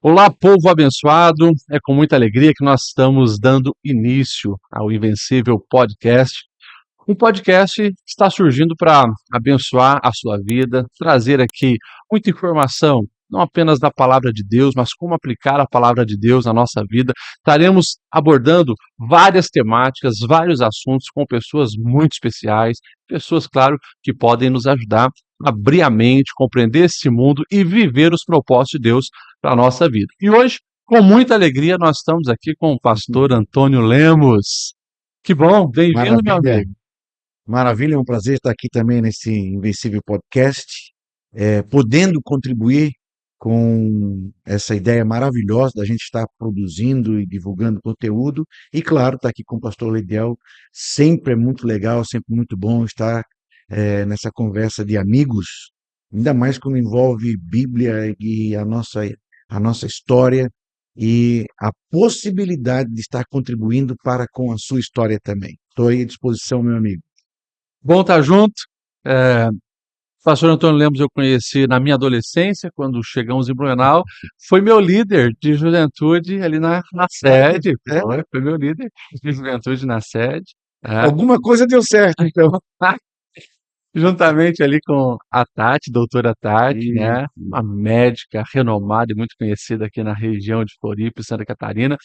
Olá, povo abençoado. É com muita alegria que nós estamos dando início ao Invencível Podcast. Um podcast que está surgindo para abençoar a sua vida, trazer aqui muita informação, não apenas da palavra de Deus, mas como aplicar a palavra de Deus na nossa vida. Estaremos abordando várias temáticas, vários assuntos com pessoas muito especiais, pessoas, claro, que podem nos ajudar a abrir a mente, compreender esse mundo e viver os propósitos de Deus para a nossa vida. E hoje, com muita alegria, nós estamos aqui com o pastor Antônio Lemos. Que bom, bem-vindo, meu Maravilha, amigo. maravilha, é um prazer estar aqui também nesse Invencível Podcast, podendo contribuir com essa ideia maravilhosa da gente estar produzindo e divulgando conteúdo, e claro, estar aqui com o pastor Lediel, sempre é muito legal, sempre muito bom estar nessa conversa de amigos, ainda mais quando envolve Bíblia e a nossa história, e a possibilidade de estar contribuindo para com a sua história também. Estou aí à disposição, meu amigo. Bom estar junto. É, pastor Antônio Lemos eu conheci na minha adolescência, quando chegamos em Blumenau. Foi meu líder de juventude ali na Olha, sede. Foi meu líder de juventude na sede. É. alguma coisa deu certo, então. Juntamente ali com a Tati, doutora Tati, E né? Uma médica renomada e muito conhecida aqui na região de Floripa, e Santa Catarina.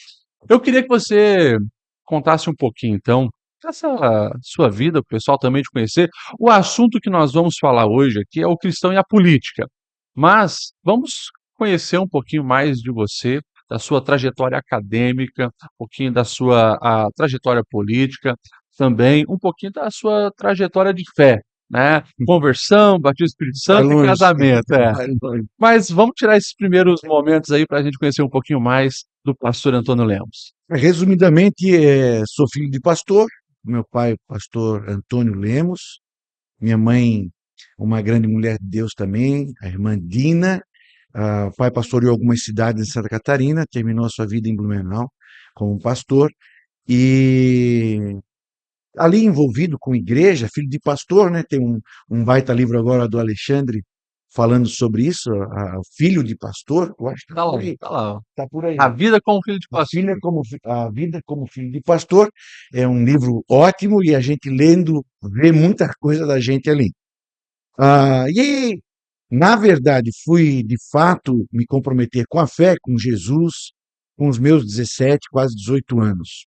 Eu queria que você contasse um pouquinho, então, dessa sua vida, para o pessoal também te conhecer. O assunto que nós vamos falar hoje aqui é o cristão e a política, mas vamos conhecer um pouquinho mais de você, da sua trajetória acadêmica, um pouquinho da sua trajetória política, também um pouquinho da sua trajetória de fé, né? Conversão, batismo do Espírito vai Santo e longe, casamento, é. vai longe. Mas vamos tirar esses primeiros momentos aí para a gente conhecer um pouquinho mais do pastor Antônio Lemos. Resumidamente, sou filho de pastor, meu pai, pastor Antônio Lemos, minha mãe, uma grande mulher de Deus também, a irmã Dina. O pai pastoreou algumas cidades em Santa Catarina, terminou a sua vida em Blumenau como pastor, e ali envolvido com igreja, filho de pastor, né? Tem um baita livro agora do Alexandre falando sobre isso, o filho de pastor, eu acho que Tá lá, tá lá. está por aí. A vida como filho de pastor. A vida como filho de pastor é um livro ótimo e a gente lendo vê muita coisa da gente ali. E na verdade fui de fato me comprometer com a fé, com Jesus, com os meus 17, quase 18 anos,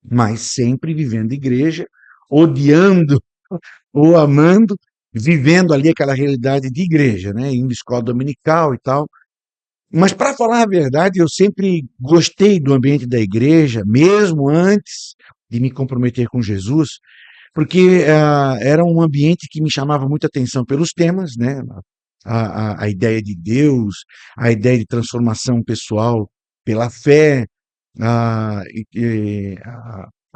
mas sempre vivendo igreja, odiando ou amando, vivendo ali aquela realidade de igreja, né? Indo à escola dominical e tal. Mas, para falar a verdade, eu sempre gostei do ambiente da igreja, mesmo antes de me comprometer com Jesus, porque era um ambiente que me chamava muita atenção pelos temas, né? A ideia de Deus, a ideia de transformação pessoal pela fé, a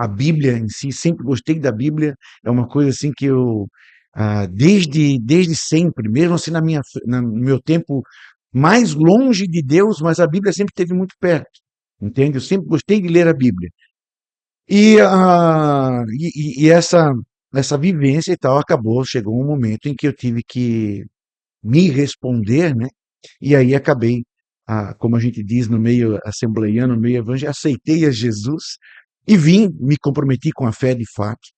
Bíblia em si, sempre gostei da Bíblia, é uma coisa assim que eu, desde sempre, mesmo assim no meu tempo mais longe de Deus, mas a Bíblia sempre esteve muito perto, entende? Eu sempre gostei de ler a Bíblia. E essa vivência e tal acabou, chegou um momento em que eu tive que me responder, né? E aí acabei, como a gente diz no meio assembleiano, no meio evangélico, aceitei a Jesus e vim, me comprometi com a fé de fato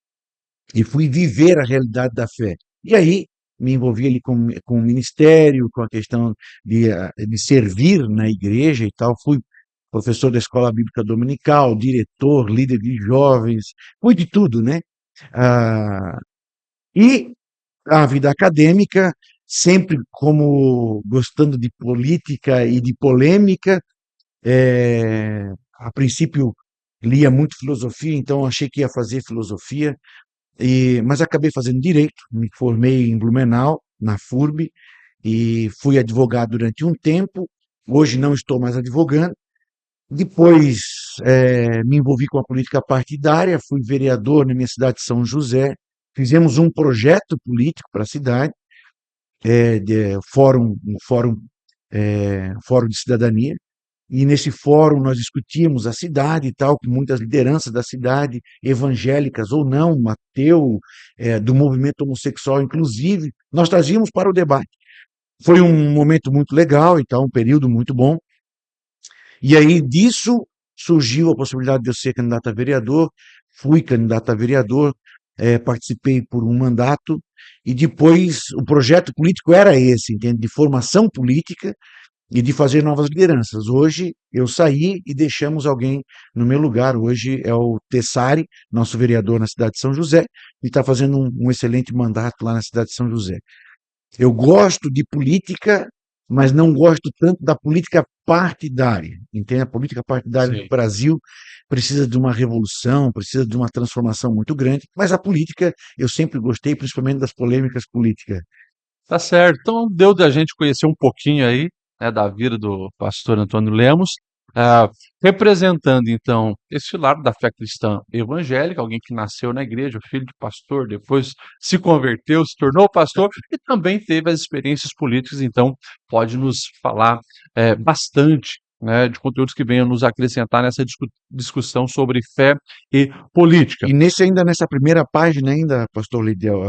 e fui viver a realidade da fé. E aí me envolvi ali com o ministério, com a questão de servir na igreja e tal. Fui professor da escola bíblica dominical, diretor, líder de jovens, fui de tudo, né? Ah, e a vida acadêmica, sempre como gostando de política e de polêmica, a princípio lia muito filosofia, então achei que ia fazer filosofia, mas acabei fazendo direito, me formei em Blumenau, na FURB, e fui advogado durante um tempo, hoje não estou mais advogando. Depois me envolvi com a política partidária, fui vereador na minha cidade de São José, fizemos um projeto político para a cidade, fórum de cidadania, e nesse fórum nós discutíamos a cidade e tal, com muitas lideranças da cidade, evangélicas ou não, ateu, do movimento homossexual, inclusive, nós trazíamos para o debate. Foi um momento muito legal, então, um período muito bom. E aí disso surgiu a possibilidade de eu ser candidato a vereador, fui candidato a vereador, participei por um mandato, e depois o projeto político era esse, entende? De formação política e de fazer novas lideranças. Hoje eu saí e deixamos alguém no meu lugar. Hoje é o Tessari, nosso vereador na cidade de São José, e está fazendo um excelente mandato lá na cidade de São José. Eu gosto de política, mas não gosto tanto da política partidária. Entende? A política partidária no Sim. Brasil precisa de uma revolução, precisa de uma transformação muito grande, mas a política eu sempre gostei, principalmente das polêmicas políticas. Tá certo. Então deu da gente conhecer um pouquinho aí, né, da vida do pastor Antônio Lemos, representando então esse lado da fé cristã evangélica, alguém que nasceu na igreja, filho de pastor, depois se converteu, se tornou pastor e também teve as experiências políticas, então pode nos falar bastante, né, de conteúdos que venham nos acrescentar nessa discussão sobre fé e política. E ainda nessa primeira página ainda, pastor Lidel,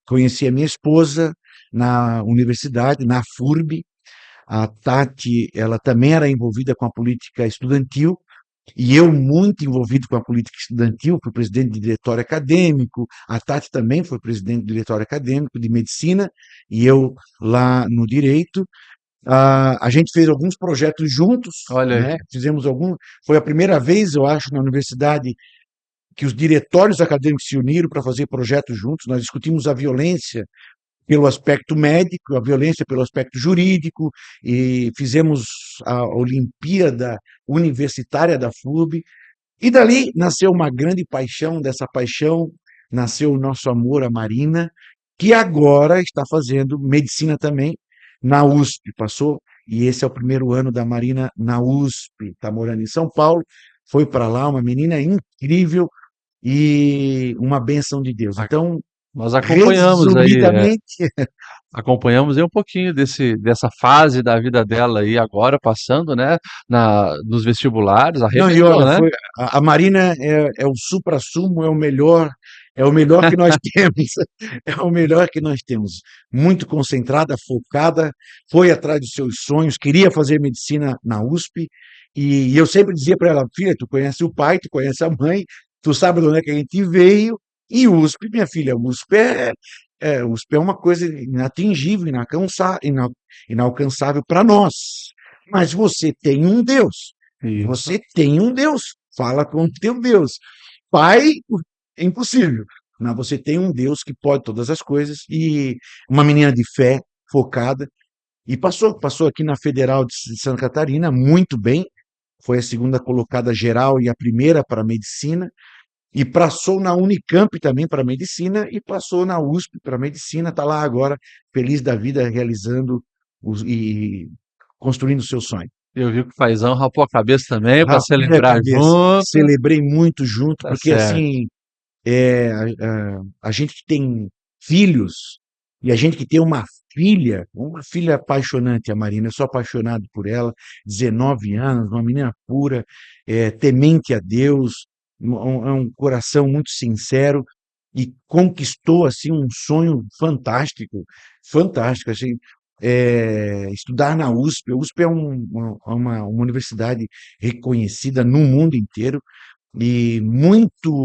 conheci a minha esposa na universidade, na FURB. A Tati, ela também era envolvida com a política estudantil, e eu muito envolvido com a política estudantil, fui presidente de diretório acadêmico, a Tati também foi presidente do diretório acadêmico de medicina, e eu lá no direito. A gente fez alguns projetos juntos, Olha aí. né? Foi a primeira vez, eu acho, na universidade que os diretórios acadêmicos se uniram para fazer projetos juntos. Nós discutimos a violência pelo aspecto médico, a violência pelo aspecto jurídico, e fizemos a Olimpíada Universitária da FURB. E dali nasceu uma grande paixão, dessa paixão nasceu o nosso amor à Marina, que agora está fazendo medicina também na USP, passou, e esse é o primeiro ano da Marina na USP, está morando em São Paulo, foi para lá, uma menina incrível e uma bênção de Deus. Então, Nós acompanhamos aí, resumidamente, acompanhamos aí um pouquinho dessa fase da vida dela aí agora, passando, né, nos vestibulares, não, e arrebentou, olha, né? a Marina é o suprassumo, é o melhor que nós temos, é o melhor que nós temos. Muito concentrada, focada, foi atrás dos seus sonhos, queria fazer medicina na USP, e eu sempre dizia para ela, filha, tu conhece o pai, tu conhece a mãe, tu sabe de onde é que a gente veio, e USP, minha filha, USP é uma coisa inatingível, inalcançável para nós. Mas você tem um Deus. Isso. Você tem um Deus. Fala com o teu Deus. Pai, é impossível. Mas você tem um Deus que pode todas as coisas. E uma menina de fé, focada. E passou aqui na Federal de Santa Catarina, muito bem. Foi a segunda colocada geral e a primeira para medicina. E passou na Unicamp também para medicina. E passou na USP para medicina. Está lá agora, feliz da vida, realizando e construindo o seu sonho. Eu vi que o paizão rapou a cabeça também para Rapei a celebrar cabeça. junto. Celebrei muito junto, Tá porque certo. assim, a gente que tem filhos e a gente que tem uma filha apaixonante, a Marina, eu sou apaixonado por ela, 19 anos, uma menina pura, temente a Deus, um coração muito sincero e conquistou assim um sonho fantástico, fantástico, assim, estudar na USP. A USP é uma universidade reconhecida no mundo inteiro e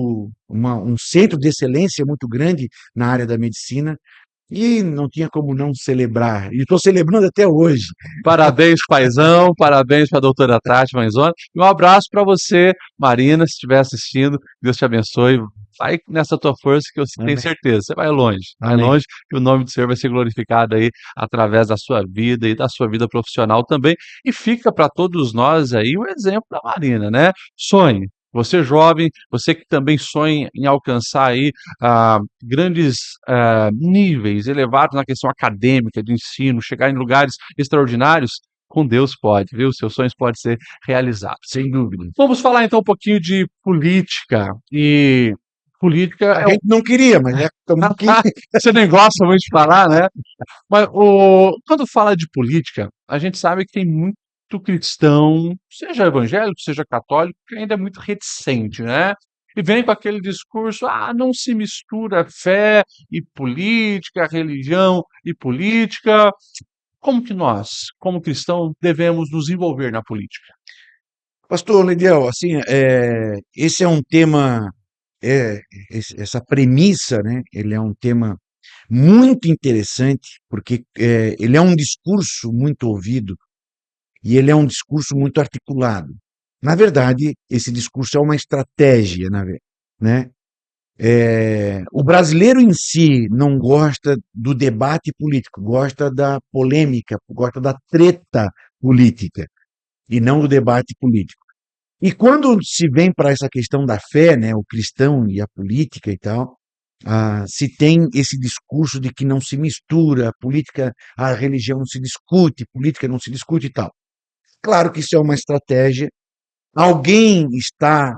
um centro de excelência muito grande na área da medicina, e não tinha como não celebrar. E estou celebrando até hoje. Parabéns, paizão, parabéns para a doutora Tati Manzoni. E um abraço para você, Marina, se estiver assistindo. Deus te abençoe. Vai nessa tua força que eu tenho Amém. certeza. Você vai Amém. longe, e o nome do Senhor vai ser glorificado aí através da sua vida e da sua vida profissional também. E fica para todos nós aí o exemplo da Marina, né? Sonhe. Você jovem, você que também sonha em alcançar aí grandes níveis elevados na questão acadêmica, de ensino, chegar em lugares extraordinários, com Deus pode, viu? Seus sonhos podem ser realizados. Sem dúvida. Vamos falar então um pouquinho de política. E política A é o. gente não queria, mas já estamos aqui. Você nem gosta muito de falar, né? Mas quando fala de política, a gente sabe que tem muito cristão, seja evangélico, seja católico, que ainda é muito reticente, né? E vem com aquele discurso, não se mistura fé e política, religião e política. Como que nós, como cristãos, devemos nos envolver na política? Pastor Lidiel, assim, esse é um tema, é, essa premissa, né? Ele é um tema muito interessante, porque ele é um discurso muito ouvido e ele é um discurso muito articulado. Na verdade, esse discurso é uma estratégia, né? O brasileiro em si não gosta do debate político, gosta da polêmica, gosta da treta política e não do debate político. E quando se vem para essa questão da fé, né, o cristão e a política e tal, se tem esse discurso de que não se mistura, a política, a religião não se discute, política não se discute e tal. Claro que isso é uma estratégia. Alguém está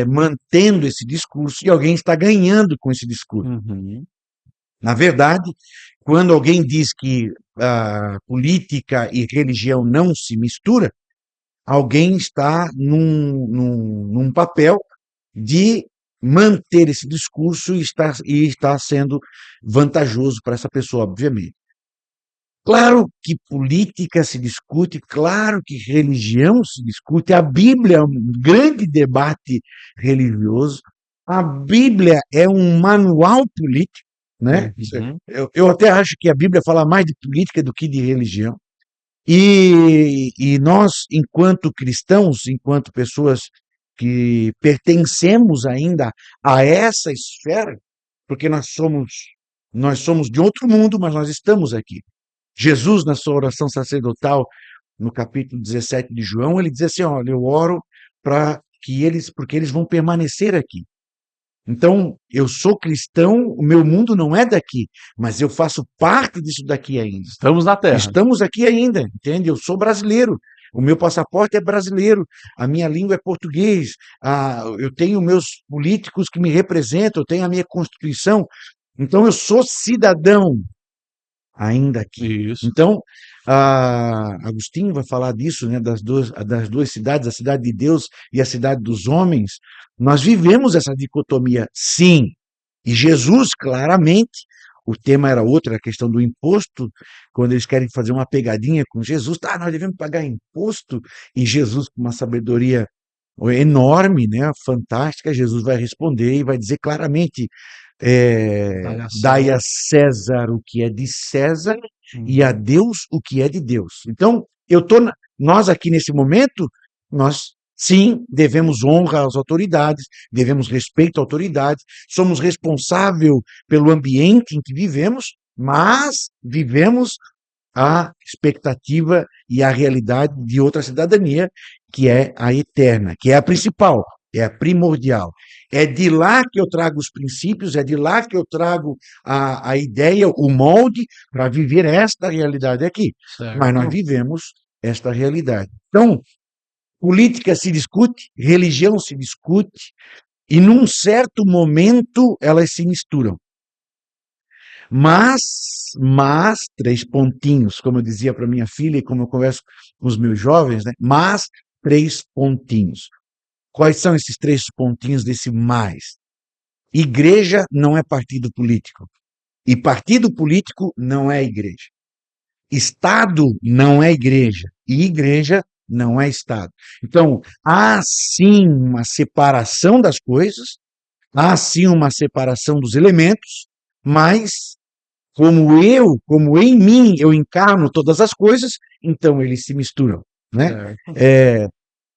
mantendo esse discurso e alguém está ganhando com esse discurso. Uhum. Na verdade, quando alguém diz que política e religião não se mistura, alguém está num papel de manter esse discurso e está sendo vantajoso para essa pessoa, obviamente. Claro que política se discute, claro que religião se discute, a Bíblia é um grande debate religioso, a Bíblia é um manual político, né? Uhum. Eu até acho que a Bíblia fala mais de política do que de religião. E nós, enquanto cristãos, enquanto pessoas que pertencemos ainda a essa esfera, porque nós somos de outro mundo, mas nós estamos aqui. Jesus, na sua oração sacerdotal, no capítulo 17 de João, ele diz assim: olha, eu oro para que porque eles vão permanecer aqui. Então, eu sou cristão, o meu mundo não é daqui, mas eu faço parte disso daqui ainda. Estamos na Terra. Estamos aqui ainda, entende? Eu sou brasileiro, o meu passaporte é brasileiro, a minha língua é português, eu tenho meus políticos que me representam, eu tenho a minha Constituição, então eu sou cidadão ainda aqui. Isso. Então, Agostinho vai falar disso, né, das duas cidades, a cidade de Deus e a cidade dos homens. Nós vivemos essa dicotomia, sim. E Jesus, claramente, o tema era outro, a questão do imposto, quando eles querem fazer uma pegadinha com Jesus, nós devemos pagar imposto, e Jesus, com uma sabedoria enorme, né, fantástica, Jesus vai responder e vai dizer claramente, dai a César o que é de César e a Deus o que é de Deus. Então, nós aqui nesse momento, nós sim devemos honra às autoridades, devemos respeito à autoridade, somos responsáveis pelo ambiente em que vivemos, mas vivemos a expectativa e a realidade de outra cidadania, que é a eterna, que é a principal, é a primordial. É de lá que eu trago os princípios, é de lá que eu trago a ideia, o molde, para viver esta realidade aqui. Certo. Mas nós vivemos esta realidade. Então, política se discute, religião se discute, e num certo momento elas se misturam. Mas, 3 pontinhos, como eu dizia para minha filha e como eu converso com os meus jovens, né? Mas, 3 pontinhos. Quais são esses 3 pontinhos desse mais? Igreja não é partido político. E partido político não é igreja. Estado não é igreja. E igreja não é Estado. Então, há sim uma separação das coisas, há sim uma separação dos elementos, mas como em mim eu encarno todas as coisas, então eles se misturam, né?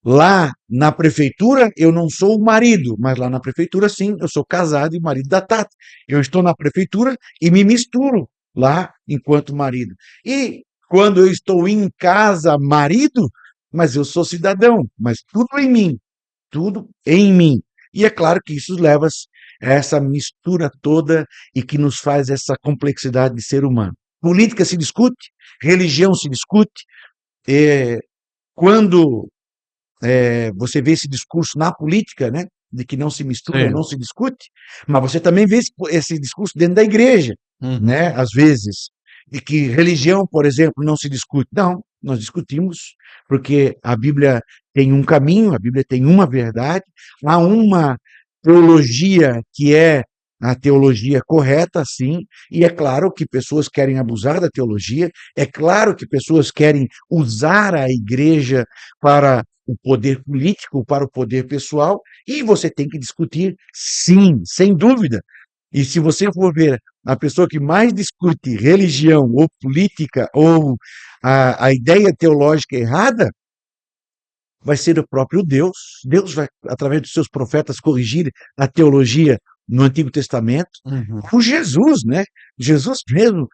Lá na prefeitura eu não sou o marido, mas lá na prefeitura sim, eu sou casado e marido da Tati. Eu estou na prefeitura e me misturo lá enquanto marido. E quando eu estou em casa, marido, mas eu sou cidadão, mas tudo em mim. E é claro que isso leva a essa mistura toda e que nos faz essa complexidade de ser humano. Política se discute, religião se discute. Quando você vê esse discurso na política, né, de que não se mistura, Sim. não se discute, mas você também vê esse discurso dentro da igreja, né, às vezes, de que religião, por exemplo, não se discute. Não, nós discutimos, porque a Bíblia tem um caminho, a Bíblia tem uma verdade, há uma teologia que é a teologia correta, sim, e é claro que pessoas querem abusar da teologia, é claro que pessoas querem usar a igreja para o poder político para o poder pessoal, e você tem que discutir, sim, sem dúvida. E se você for ver a pessoa que mais discute religião ou política ou a ideia teológica errada, vai ser o próprio Deus. Deus vai, através dos seus profetas, corrigir a teologia no Antigo Testamento. Uhum. Com Jesus, né? Jesus mesmo,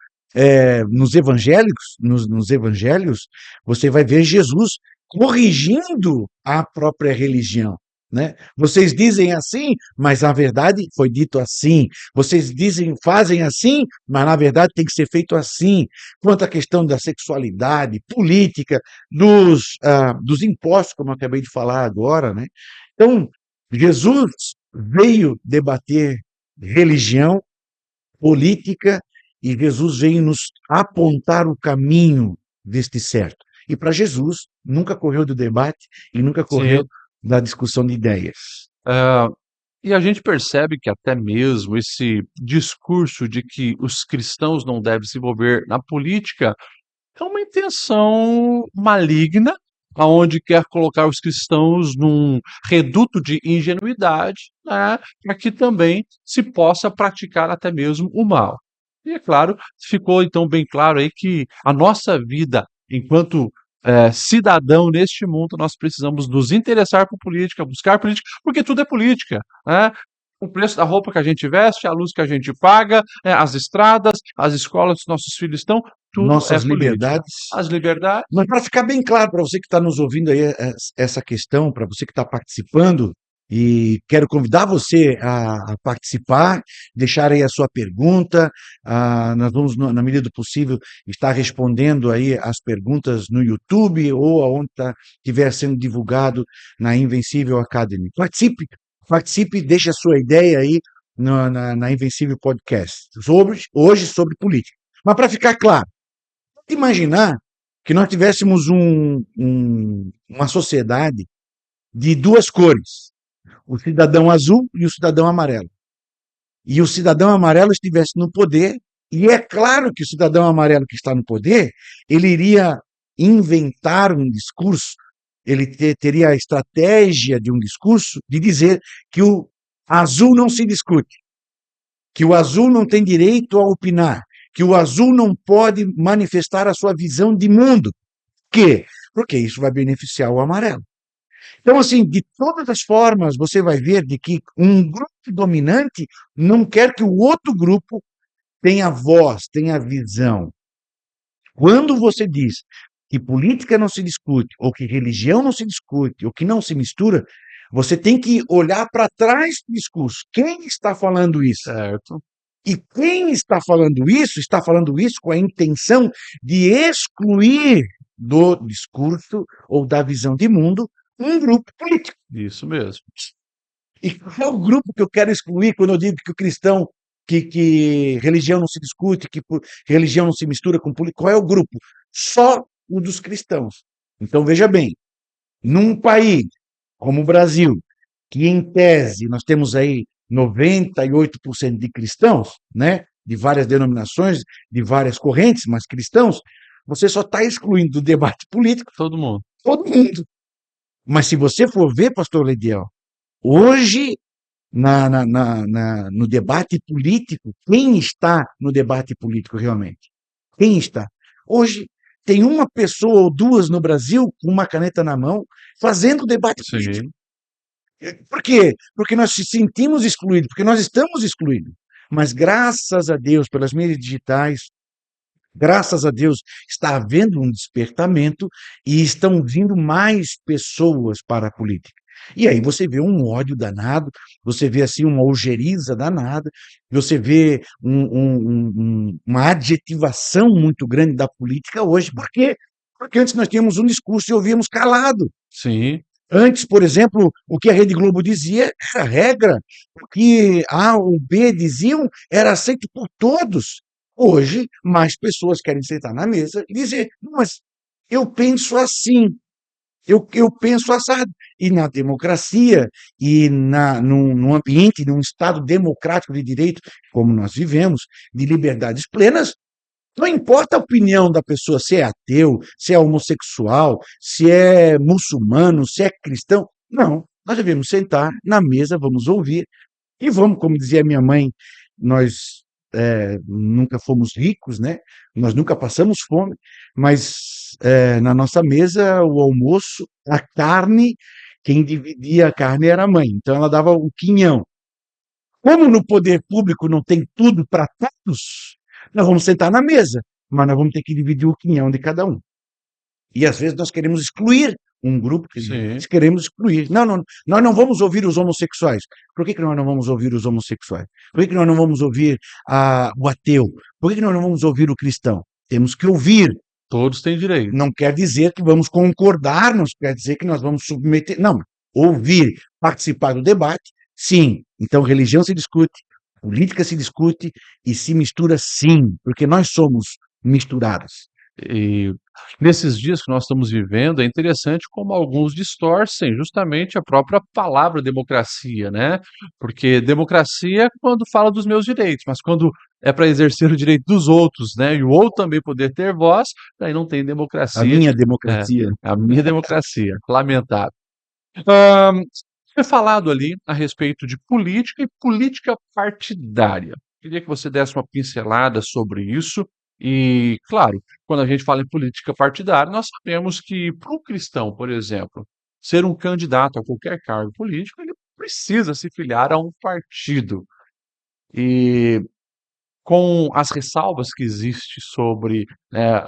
nos evangelhos, você vai ver Jesus corrigindo a própria religião. Né? Vocês dizem assim, mas na verdade foi dito assim. Vocês dizem, fazem assim, mas na verdade tem que ser feito assim. Quanto à questão da sexualidade, política, dos impostos, como eu acabei de falar agora, né? Então, Jesus veio debater religião, política, e Jesus veio nos apontar o caminho deste certo. E para Jesus, nunca correu do debate e nunca correu Sim. da discussão de ideias. Ah, e a gente percebe que até mesmo esse discurso de que os cristãos não devem se envolver na política é uma intenção maligna, aonde quer colocar os cristãos num reduto de ingenuidade, né, para que também se possa praticar até mesmo o mal. E é claro, ficou então bem claro aí que a nossa vida enquanto cidadão neste mundo, nós precisamos nos interessar por política, buscar política, porque tudo é política, né? O preço da roupa que a gente veste, a luz que a gente paga, as estradas, as escolas que nossos filhos estão, tudo é Nossas política. liberdades. As liberdades, Mas para ficar bem claro para você que está nos ouvindo aí essa questão, para você que está participando, e quero convidar você a participar, deixar aí a sua pergunta. Nós vamos, na medida do possível, estar respondendo aí as perguntas no YouTube ou aonde estiver sendo divulgado na Invencível Academy. Participe, participe, deixe a sua ideia aí na Invencível Podcast, hoje sobre política. Mas para ficar claro, imaginar que nós tivéssemos uma sociedade de duas cores, o cidadão azul e o cidadão amarelo. E o cidadão amarelo estivesse no poder, e é claro que o cidadão amarelo que está no poder, ele iria inventar um discurso, ele teria a estratégia de um discurso de dizer que o azul não se discute, que o azul não tem direito a opinar, que o azul não pode manifestar a sua visão de mundo. Por quê? Porque isso vai beneficiar o amarelo. Então, assim, de todas as formas, você vai ver de que um grupo dominante não quer que o outro grupo tenha voz, tenha visão. Quando você diz que política não se discute, ou que religião não se discute, ou que não se mistura, você tem que olhar para trás do discurso. Quem está falando isso? certo? E quem está falando isso com a intenção de excluir do discurso ou da visão de mundo um grupo político. Isso mesmo. E qual é o grupo que eu quero excluir quando eu digo que o cristão, que religião não se discute, que religião não se mistura com política? Qual é o grupo? Só o dos cristãos. Então, veja bem, num país como o Brasil, que em tese nós temos aí 98% de cristãos, né? De várias denominações, de várias correntes, mas cristãos, você só está excluindo do debate político Todo mundo. todo mundo. Mas se você for ver, pastor Lediel, hoje, no debate político, quem está no debate político realmente? Quem está? Hoje, tem uma pessoa ou duas no Brasil com uma caneta na mão fazendo debate político. Sim. Por quê? Porque nós se sentimos excluídos, porque nós estamos excluídos. Mas graças a Deus, pelas mídias digitais, graças a Deus, está havendo um despertamento e estão vindo mais pessoas para a política. E aí você vê um ódio danado, você vê assim uma ojeriza danada, você vê uma adjetivação muito grande da política hoje. Por quê? Porque antes nós tínhamos um discurso e ouvíamos calado. Sim. Antes, por exemplo, o que a Rede Globo dizia era regra, o que A ou B diziam era aceito por todos. Hoje, mais pessoas querem sentar na mesa e dizer, mas eu penso assim, eu penso assado. E na democracia, e num ambiente, num Estado democrático de direito, como nós vivemos, de liberdades plenas, Não importa a opinião da pessoa, se é ateu, se é homossexual, se é muçulmano, se é cristão. Não, nós devemos sentar na mesa, vamos ouvir e vamos, como dizia minha mãe, nós nunca fomos ricos, né? Nós nunca passamos fome, mas na nossa mesa, o almoço, a carne, quem dividia a carne era a mãe, então ela dava o quinhão. Como no poder público não tem tudo para todos, nós vamos sentar na mesa, mas nós vamos ter que dividir o quinhão de cada um. E às vezes nós queremos excluir um grupo, Sim. queremos excluir. Não, não, nós não vamos ouvir os homossexuais. Por que nós não vamos ouvir os homossexuais? Por que nós não vamos ouvir o ateu? Por que nós não vamos ouvir o cristão? Temos que ouvir. Todos têm direito. Não quer dizer que vamos concordar, não quer dizer que nós vamos submeter. Não, ouvir, participar do debate, sim. Então, religião se discute, política se discute e se mistura sim, porque nós somos misturados. E nesses dias que nós estamos vivendo, é interessante como alguns distorcem justamente a própria palavra democracia, né? Porque democracia é quando fala dos meus direitos, mas quando é para exercer o direito dos outros, né? E o outro também poder ter voz, aí não tem A democracia. minha É, democracia. a minha democracia, lamentável. Ahn, Foi falado ali a respeito de política e política partidária. Queria que você desse uma pincelada sobre isso. E, claro, quando a gente fala em política partidária, nós sabemos que, para um cristão, por exemplo, ser um candidato a qualquer cargo político, ele precisa se filiar a um partido. E com as ressalvas que existe sobre né,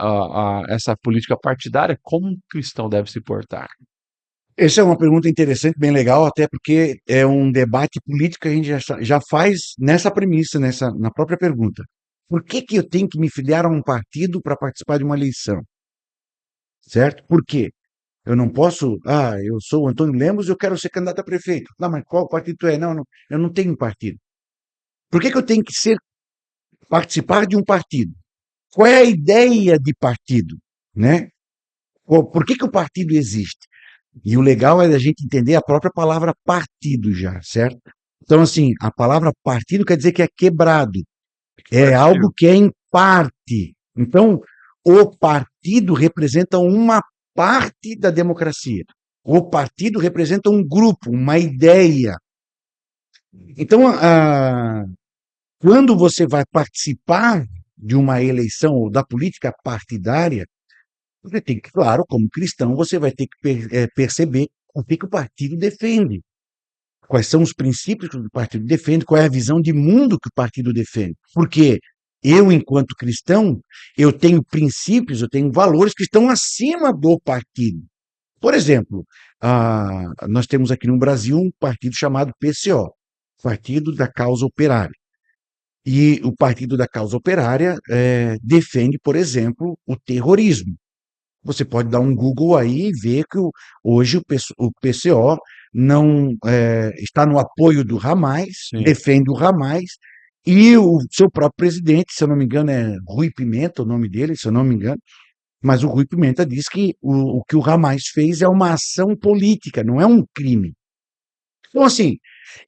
essa política partidária, como um cristão deve se portar? Essa é uma pergunta interessante, bem legal, até porque é um debate político que a gente já faz nessa premissa, na própria pergunta. Por que eu tenho que me filiar a um partido para participar de uma eleição? Certo? Por quê? Eu não posso, eu sou o Antônio Lemos e eu quero ser candidato a prefeito. Não, mas qual partido tu é? Não, não, eu não tenho partido. Por que eu tenho que participar de um partido? Qual é a ideia de partido? Né? Por que o partido existe? E o legal é a gente entender a própria palavra partido já, certo? Então, assim, a palavra partido quer dizer que é quebrado, é algo Partiu. que é em parte. Então, o partido representa uma parte da democracia. O partido representa um grupo, uma ideia. Então, quando você vai participar de uma eleição ou da política partidária, você tem que, claro, como cristão, você vai ter que perceber o que o partido defende. Quais são os princípios que o partido defende, qual é a visão de mundo que o partido defende. Porque eu, enquanto cristão, eu tenho princípios, eu tenho valores que estão acima do partido. Por exemplo, nós temos aqui no Brasil um partido chamado PCO, Partido da Causa Operária. E o Partido da Causa Operária defende, por exemplo, o terrorismo. Você pode dar um Google aí e ver que hoje o PCO não está no apoio do Hamas, Sim. defende o Hamas, e o seu próprio presidente, se eu não me engano, é Rui Pimenta, o nome dele, se eu não me engano, mas o Rui Pimenta diz que o que o Hamas fez é uma ação política, não é um crime. Então, assim,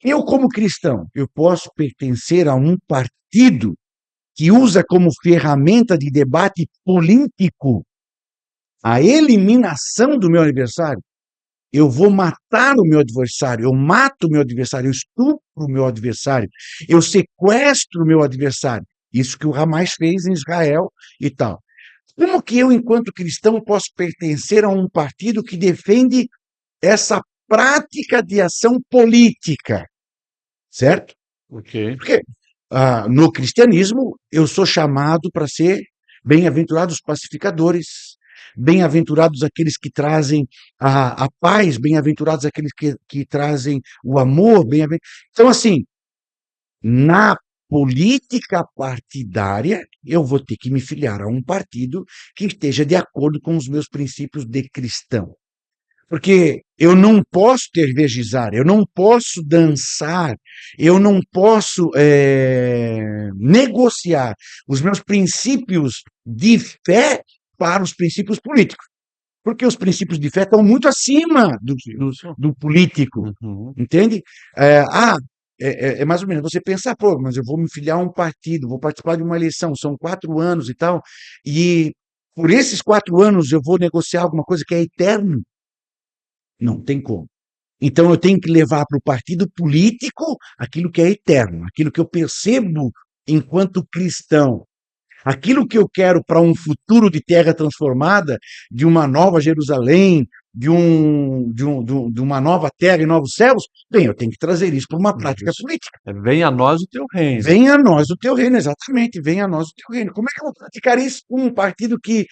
eu, como cristão, eu posso pertencer a um partido que usa como ferramenta de debate político a eliminação do meu adversário. Eu vou matar o meu adversário, eu mato o meu adversário, eu estupro o meu adversário, eu sequestro o meu adversário. Isso que o Hamas fez em Israel e tal. Como que eu, enquanto cristão, posso pertencer a um partido que defende essa prática de ação política? Certo? Ok. Porque no cristianismo eu sou chamado para ser bem-aventurados pacificadores, bem-aventurados aqueles que trazem a paz, bem-aventurados aqueles que trazem o amor, Então, assim, na política partidária, eu vou ter que me filiar a um partido que esteja de acordo com os meus princípios de cristão. Porque eu não posso tervejizar, eu não posso dançar, eu não posso negociar os meus princípios de fé para os princípios políticos. Porque os princípios de fé estão muito acima do político, Uhum. entende? é mais ou menos você pensar, pô, mas eu vou me filiar a um partido, vou participar de uma eleição, são 4 anos e tal, e por esses 4 anos eu vou negociar alguma coisa que é eterno? Não tem como. Então eu tenho que levar para o partido político aquilo que é eterno, aquilo que eu percebo enquanto cristão. Aquilo que eu quero para um futuro de terra transformada, de uma nova Jerusalém, de uma nova terra e novos céus, bem, eu tenho que trazer isso para uma prática Isso. política. Venha a nós o teu reino. Venha a nós o teu reino, exatamente, venha a nós o teu reino. Como é que eu vou praticar isso com um partido que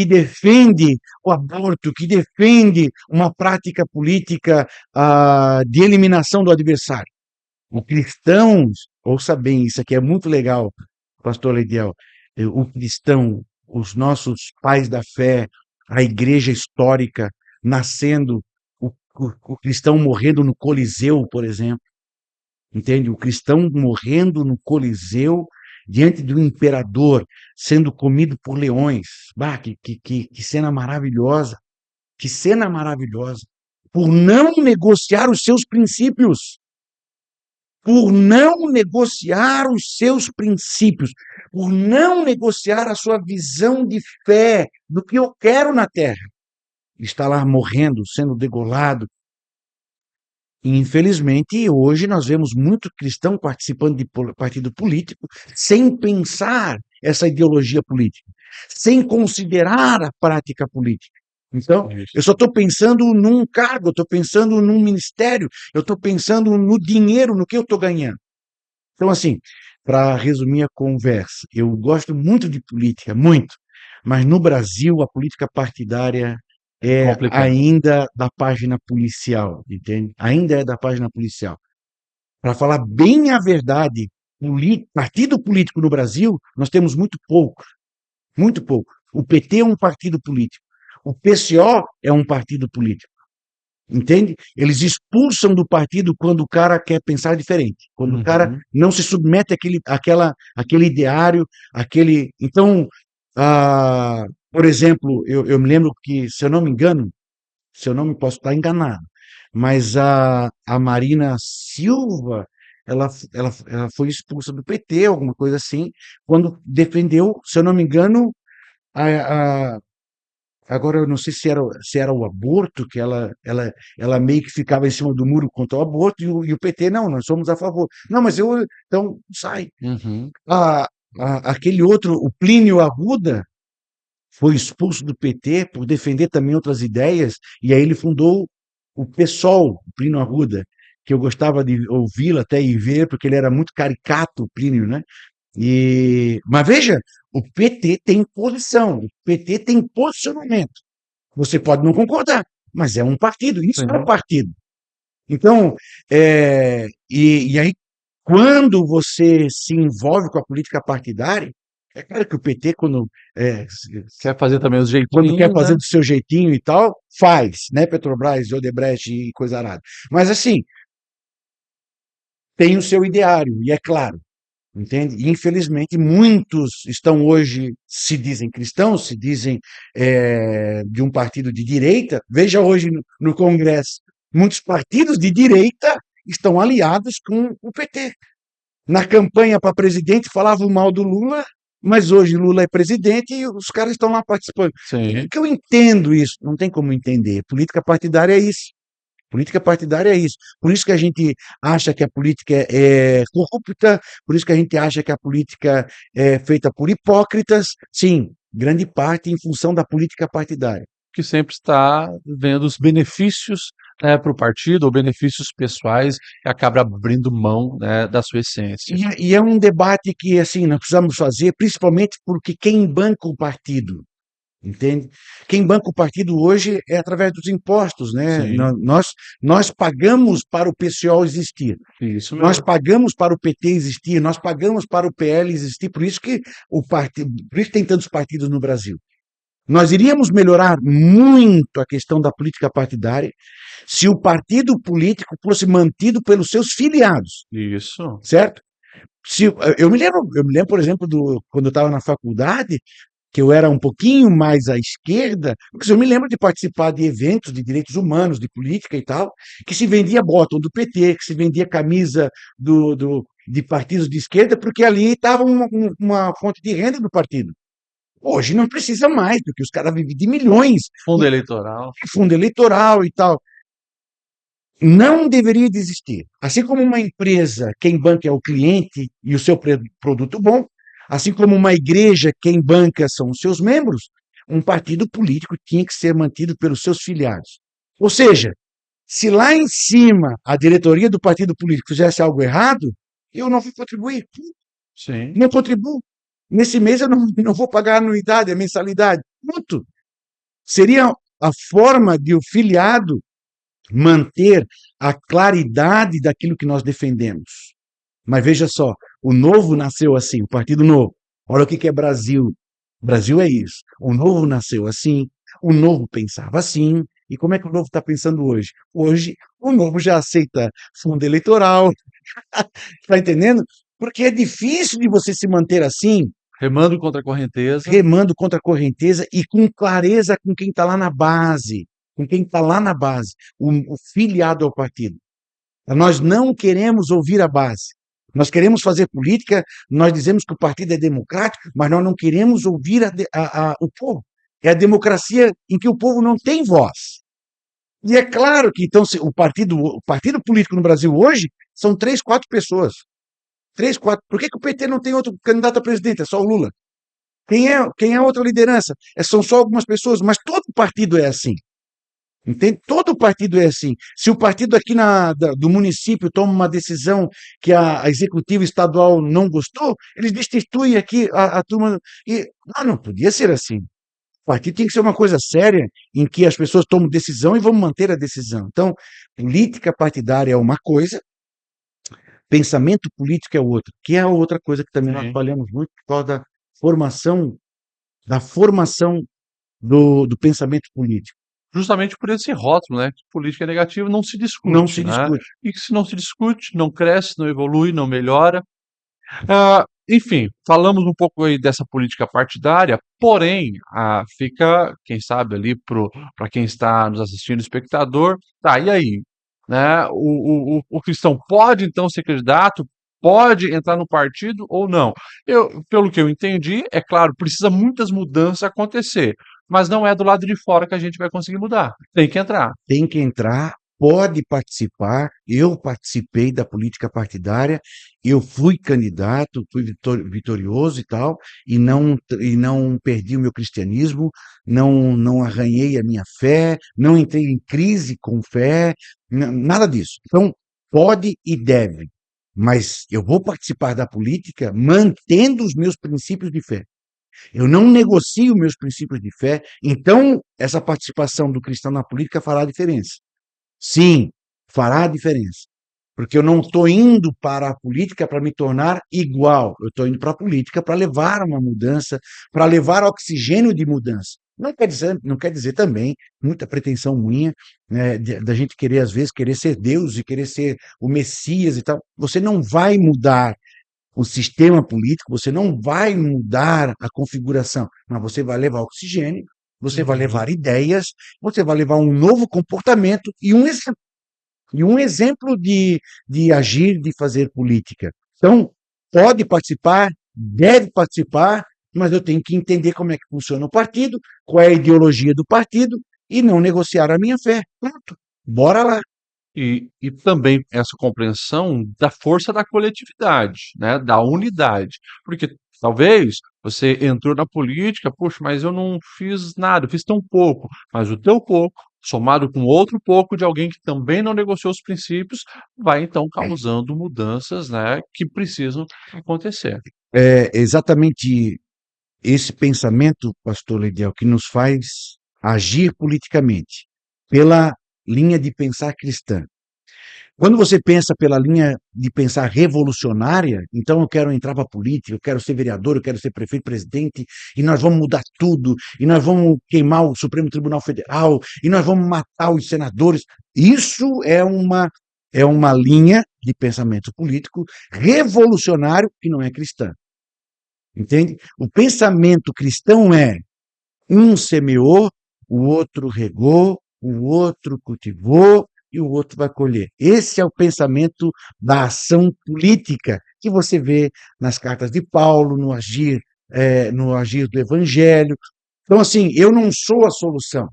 defende o aborto, que defende uma prática política de eliminação do adversário? Os cristãos, ouça bem, isso aqui é muito legal, pastor Leidiel, o cristão, os nossos pais da fé, a igreja histórica nascendo, o cristão morrendo no Coliseu, por exemplo, entende? O cristão morrendo no Coliseu, diante do imperador, sendo comido por leões. Bah, que cena maravilhosa, que cena maravilhosa. Por não negociar os seus princípios. Por não negociar os seus princípios, por não negociar a sua visão de fé do que eu quero na terra. Está lá morrendo, sendo degolado. E, infelizmente, hoje nós vemos muito cristão participando de partido político sem pensar essa ideologia política, sem considerar a prática política. Então, eu só estou pensando num cargo, eu estou pensando num ministério, eu estou pensando no dinheiro, no que eu estou ganhando. Então, assim, para resumir a conversa, eu gosto muito de política, muito, mas no Brasil a política partidária é Complicado. ainda da página policial, entende? Ainda é da página policial. Para falar bem a verdade, partido político no Brasil, nós temos muito pouco, muito pouco. O PT é um partido político, o PCO é um partido político. Entende? Eles expulsam do partido quando o cara quer pensar diferente, quando o cara não se submete àquele ideário, àquele. Então, por exemplo, eu me lembro que, se eu não me engano, se eu não me posso estar enganado, mas a Marina Silva, ela foi expulsa do PT, alguma coisa assim, quando defendeu, se eu não me engano, a, agora eu não sei se era o aborto, que ela meio que ficava em cima do muro contra o aborto, e o PT, não, nós somos a favor. Não, mas então, sai. Uhum. Aquele outro, o Plínio Arruda, foi expulso do PT por defender também outras ideias, e aí ele fundou o PSOL, o Plínio Arruda, que eu gostava de ouvi-lo até e ver, porque ele era muito caricato, o Plínio, né? Mas veja, o PT tem posição, o PT tem posicionamento. Você pode não concordar, mas é um partido, isso é um partido. Então, e aí, quando você se envolve com a política partidária, é claro que o PT, quando Quer fazer também os quando quer jeitinhos, fazer né? do seu jeitinho e tal, faz, né? Petrobras, Odebrecht e coisa arada. Mas assim, tem o seu ideário, e é claro, entende? E, infelizmente, muitos estão hoje, se dizem cristãos, se dizem de um partido de direita. Veja hoje no Congresso, muitos partidos de direita estão aliados com o PT. Na campanha para presidente falavam mal do Lula, mas hoje Lula é presidente e os caras estão lá participando. Sim. Como que eu entendo isso? Não tem como entender. Política partidária é isso. Política partidária é isso. Por isso que a gente acha que a política é corrupta, por isso que a gente acha que a política é feita por hipócritas. Sim, grande parte em função da política partidária. Que sempre está vendo os benefícios, né, para o partido, ou benefícios pessoais, e acaba abrindo mão, né, da sua essência. E é um debate que, assim, nós precisamos fazer, principalmente porque quem banca o partido, entende? Quem banca o partido hoje é através dos impostos, né? Sim. Nós pagamos para o PCO existir. Isso Nós mesmo. pagamos para o PT existir, nós pagamos para o PL existir, por isso que por isso que tem tantos partidos no Brasil. Nós iríamos melhorar muito a questão da política partidária se o partido político fosse mantido pelos seus filiados, Isso. certo? Eu me lembro, por exemplo, quando eu estava na faculdade, que eu era um pouquinho mais à esquerda, porque eu me lembro de participar de eventos de direitos humanos, de política e tal, que se vendia bottom do PT, que se vendia camisa de partidos de esquerda, porque ali estava uma fonte de renda do partido. Hoje não precisa mais, porque os caras vivem de milhões, Fundo eleitoral. fundo eleitoral e tal. Não deveria de existir. Assim como uma empresa, quem banca é o cliente e o seu produto bom, assim como uma igreja, quem banca são os seus membros, um partido político tinha que ser mantido pelos seus filiados. Ou seja, se lá em cima a diretoria do partido político fizesse algo errado, eu não vou contribuir. Sim. Não contribuo. Nesse mês eu não vou pagar a anuidade, a mensalidade. Ponto. Seria a forma de o filiado manter a claridade daquilo que nós defendemos. Mas veja só, o Novo nasceu assim, o Partido Novo. Olha o que é Brasil. Brasil é isso. O Novo nasceu assim, o Novo pensava assim. E como é que o Novo está pensando hoje? Hoje, o Novo já aceita fundo eleitoral. Está entendendo? Porque é difícil de você se manter assim, Remando contra a correnteza. remando contra a correnteza e com clareza com quem está lá na base, com quem está lá na base, o filiado ao partido. Nós não queremos ouvir a base. Nós queremos fazer política, nós dizemos que o partido é democrático, mas nós não queremos ouvir o povo. É a democracia em que o povo não tem voz. E é claro que então o partido político no Brasil hoje são 3, 4 pessoas. 3, 4. Por que o PT não tem outro candidato a presidente? É só o Lula. Quem é a outra liderança? São só algumas pessoas, mas todo partido é assim. Entende? Todo partido é assim. Se o partido aqui do município toma uma decisão que a executiva estadual não gostou, eles destituem aqui a turma. E não podia ser assim. O partido tem que ser uma coisa séria, em que as pessoas tomam decisão e vão manter a decisão. Então, política partidária é uma coisa, pensamento político é outra, que é a outra coisa que também nós Sim. falhamos muito por causa da formação do pensamento político. Justamente por esse rótulo, né? Que política é negativa, não se Não discute, se né? discute. E que se não se discute, não cresce, não evolui, não melhora. Enfim, falamos um pouco aí dessa política partidária, porém, fica, quem sabe, ali para quem está nos assistindo, espectador, tá, e aí? Né? O cristão pode então ser candidato? Pode entrar no partido ou não? Pelo que eu entendi, é claro, precisa muitas mudanças acontecer, mas não é do lado de fora que a gente vai conseguir mudar. Tem que entrar. Tem que entrar, pode participar. Eu participei da política partidária, eu fui candidato, fui vitorioso e tal, e não perdi o meu cristianismo, não arranhei a minha fé, não entrei em crise com fé, nada disso. Então, pode e deve, mas eu vou participar da política mantendo os meus princípios de fé. Eu não negocio meus princípios de fé, então essa participação do cristão na política fará a diferença. Sim, fará a diferença. Porque eu não estou indo para a política para me tornar igual, eu estou indo para a política para levar uma mudança, para levar oxigênio de mudança. Não quer dizer também, muita pretensão minha, né, da gente querer, às vezes, querer ser Deus e querer ser o Messias e tal. Você não vai mudar o sistema político, você não vai mudar a configuração, mas você vai levar oxigênio, você vai levar ideias, você vai levar um novo comportamento e um exemplo de agir, de fazer política. Então, pode participar, deve participar, mas eu tenho que entender como é que funciona o partido, qual é a ideologia do partido e não negociar a minha fé. Pronto, bora lá. E também essa compreensão da força da coletividade, né, da unidade. Porque talvez você entrou na política, poxa, mas eu não fiz nada, eu fiz tão pouco. Mas o teu pouco, somado com outro pouco de alguém que também não negociou os princípios, vai então causando mudanças, né, que precisam acontecer. É exatamente esse pensamento, pastor Lidiel, que nos faz agir politicamente pela linha de pensar cristã. Quando você pensa pela linha de pensar revolucionária, então eu quero entrar para a política, eu quero ser vereador, eu quero ser prefeito, presidente, e nós vamos mudar tudo, e nós vamos queimar o Supremo Tribunal Federal, e nós vamos matar os senadores. Isso é uma linha de pensamento político revolucionário que não é cristã. entende? O pensamento cristão é: um semeou, o outro regou, o outro cultivou e o outro vai colher. Esse é o pensamento da ação política que você vê nas cartas de Paulo, no agir do Evangelho. Então, assim, eu não sou a solução,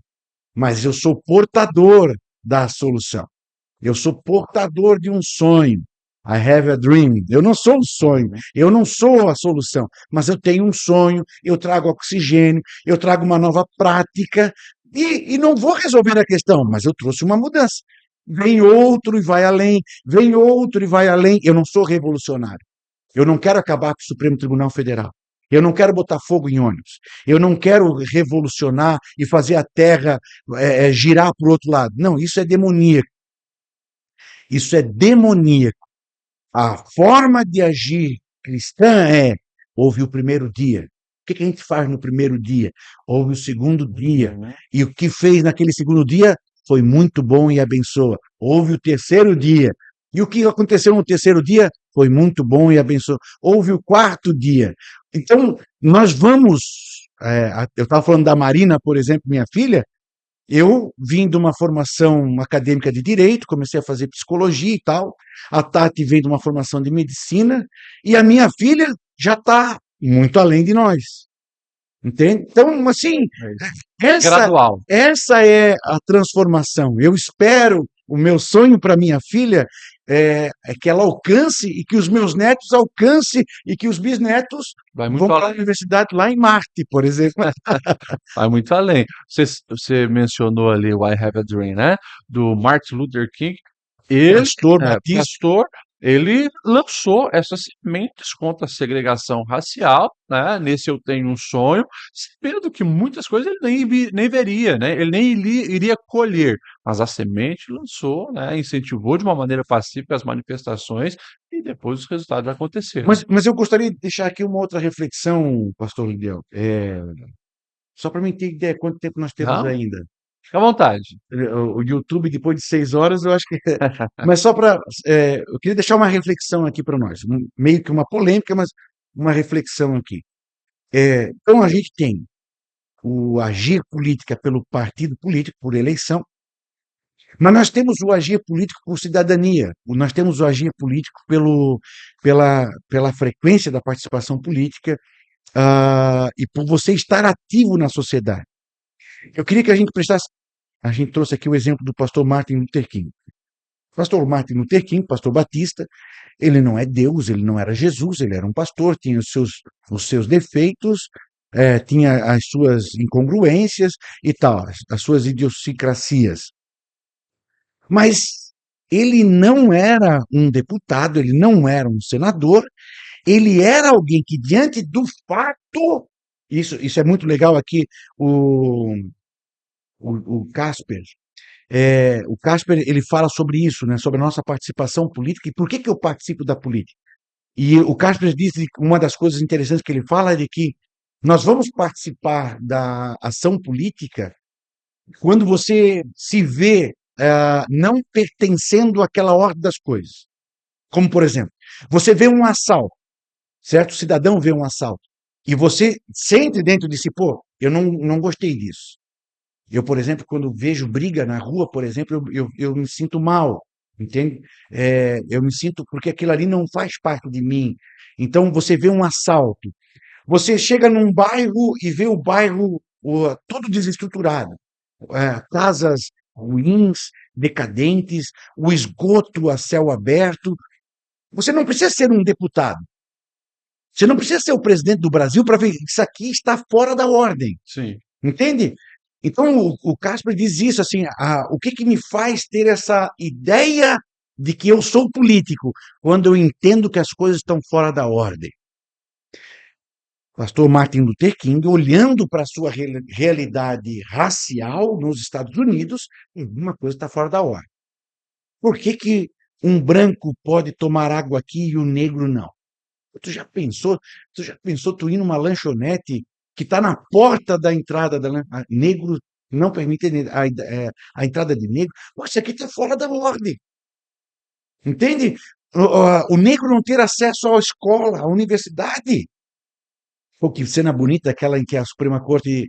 mas eu sou portador da solução. Eu sou portador de um sonho. I have a dream. Eu não sou o sonho, eu não sou a solução, mas eu tenho um sonho, eu trago oxigênio, eu trago uma nova prática e não vou resolver a questão, mas eu trouxe uma mudança. Vem outro e vai além, vem outro e vai além. Eu não sou revolucionário. Eu não quero acabar com o Supremo Tribunal Federal. Eu não quero botar fogo em ônibus. Eu não quero revolucionar e fazer a terra girar para o outro lado. Não, isso é demoníaco. Isso é demoníaco. A forma de agir cristã é: houve o primeiro dia. O que a gente faz no primeiro dia? Houve o segundo dia. E o que fez naquele segundo dia foi muito bom e abençoa. Houve o terceiro dia. E o que aconteceu no terceiro dia foi muito bom e abençoa. Houve o quarto dia. Então, nós vamos. Eu estava falando da Marina, por exemplo, minha filha. Eu vim de uma formação acadêmica de direito, comecei a fazer psicologia e tal. A Tati vem de uma formação de medicina e a minha filha já está muito além de nós. Entende? Então, assim, essa, Gradual. essa é a transformação. Eu espero, o meu sonho para minha filha é que ela alcance e que os meus netos alcancem e que os bisnetos Vai vão muito para a além. universidade lá em Marte, por exemplo. Vai muito além. Você mencionou ali o I Have a Dream, né? Do Martin Luther King. Ele, Pastor Batista. pastor, ele lançou essas sementes contra a segregação racial, né? Nesse Eu Tenho um Sonho, sabendo que muitas coisas ele nem veria, né? Ele nem iria colher, mas a semente lançou, né? Incentivou de uma maneira pacífica as manifestações e depois os resultados aconteceram. Mas eu gostaria de deixar aqui uma outra reflexão, pastor Lidiel. Só para mim ter ideia quanto tempo nós temos Não? ainda. Fica à vontade. O YouTube, depois de 6 horas, eu acho que. Mas só para. Eu queria deixar uma reflexão aqui para nós. Meio que uma polêmica, mas uma reflexão aqui. Então, a gente tem o agir política pelo partido político, por eleição, mas nós temos o agir político por cidadania, nós temos o agir político pela frequência da participação política, e por você estar ativo na sociedade. Eu queria que a gente prestasse. A gente trouxe aqui o exemplo do pastor Martin Luther King. O pastor Martin Luther King, pastor batista, ele não é Deus, ele não era Jesus, ele era um pastor, tinha os seus defeitos, tinha as suas incongruências e tal, as suas idiosincrasias. Mas ele não era um deputado, ele não era um senador, ele era alguém que, diante do fato, isso é muito legal aqui, o Casper. O Casper ele fala sobre isso, né, sobre a nossa participação política e por que eu participo da política. E o Casper diz que uma das coisas interessantes que ele fala é de que nós vamos participar da ação política quando você se vê não pertencendo àquela ordem das coisas. Como, por exemplo, você vê um assalto, certo? O cidadão vê um assalto e você sente dentro de si, pô, eu não gostei disso. Eu, por exemplo, quando vejo briga na rua, por exemplo, eu me sinto mal, entende? Eu me sinto porque aquilo ali não faz parte de mim. Então, você vê um assalto. Você chega num bairro e vê o bairro todo desestruturado. Casas ruins, decadentes, o esgoto a céu aberto. Você não precisa ser um deputado. Você não precisa ser o presidente do Brasil para ver que isso aqui está fora da ordem. Sim. Entende? Então, o Casper diz isso, assim, o que me faz ter essa ideia de que eu sou político, quando eu entendo que as coisas estão fora da ordem. Pastor Martin Luther King, olhando para a sua realidade racial nos Estados Unidos, uma coisa está fora da ordem. Por que um branco pode tomar água aqui e o negro não? Tu já pensou tu ir numa lanchonete que está na porta da entrada da negro não permite a entrada de negro? Pô, isso aqui está fora da ordem. Entende? O negro não ter acesso à escola, à universidade. Pô, que cena bonita, aquela em que a Suprema Corte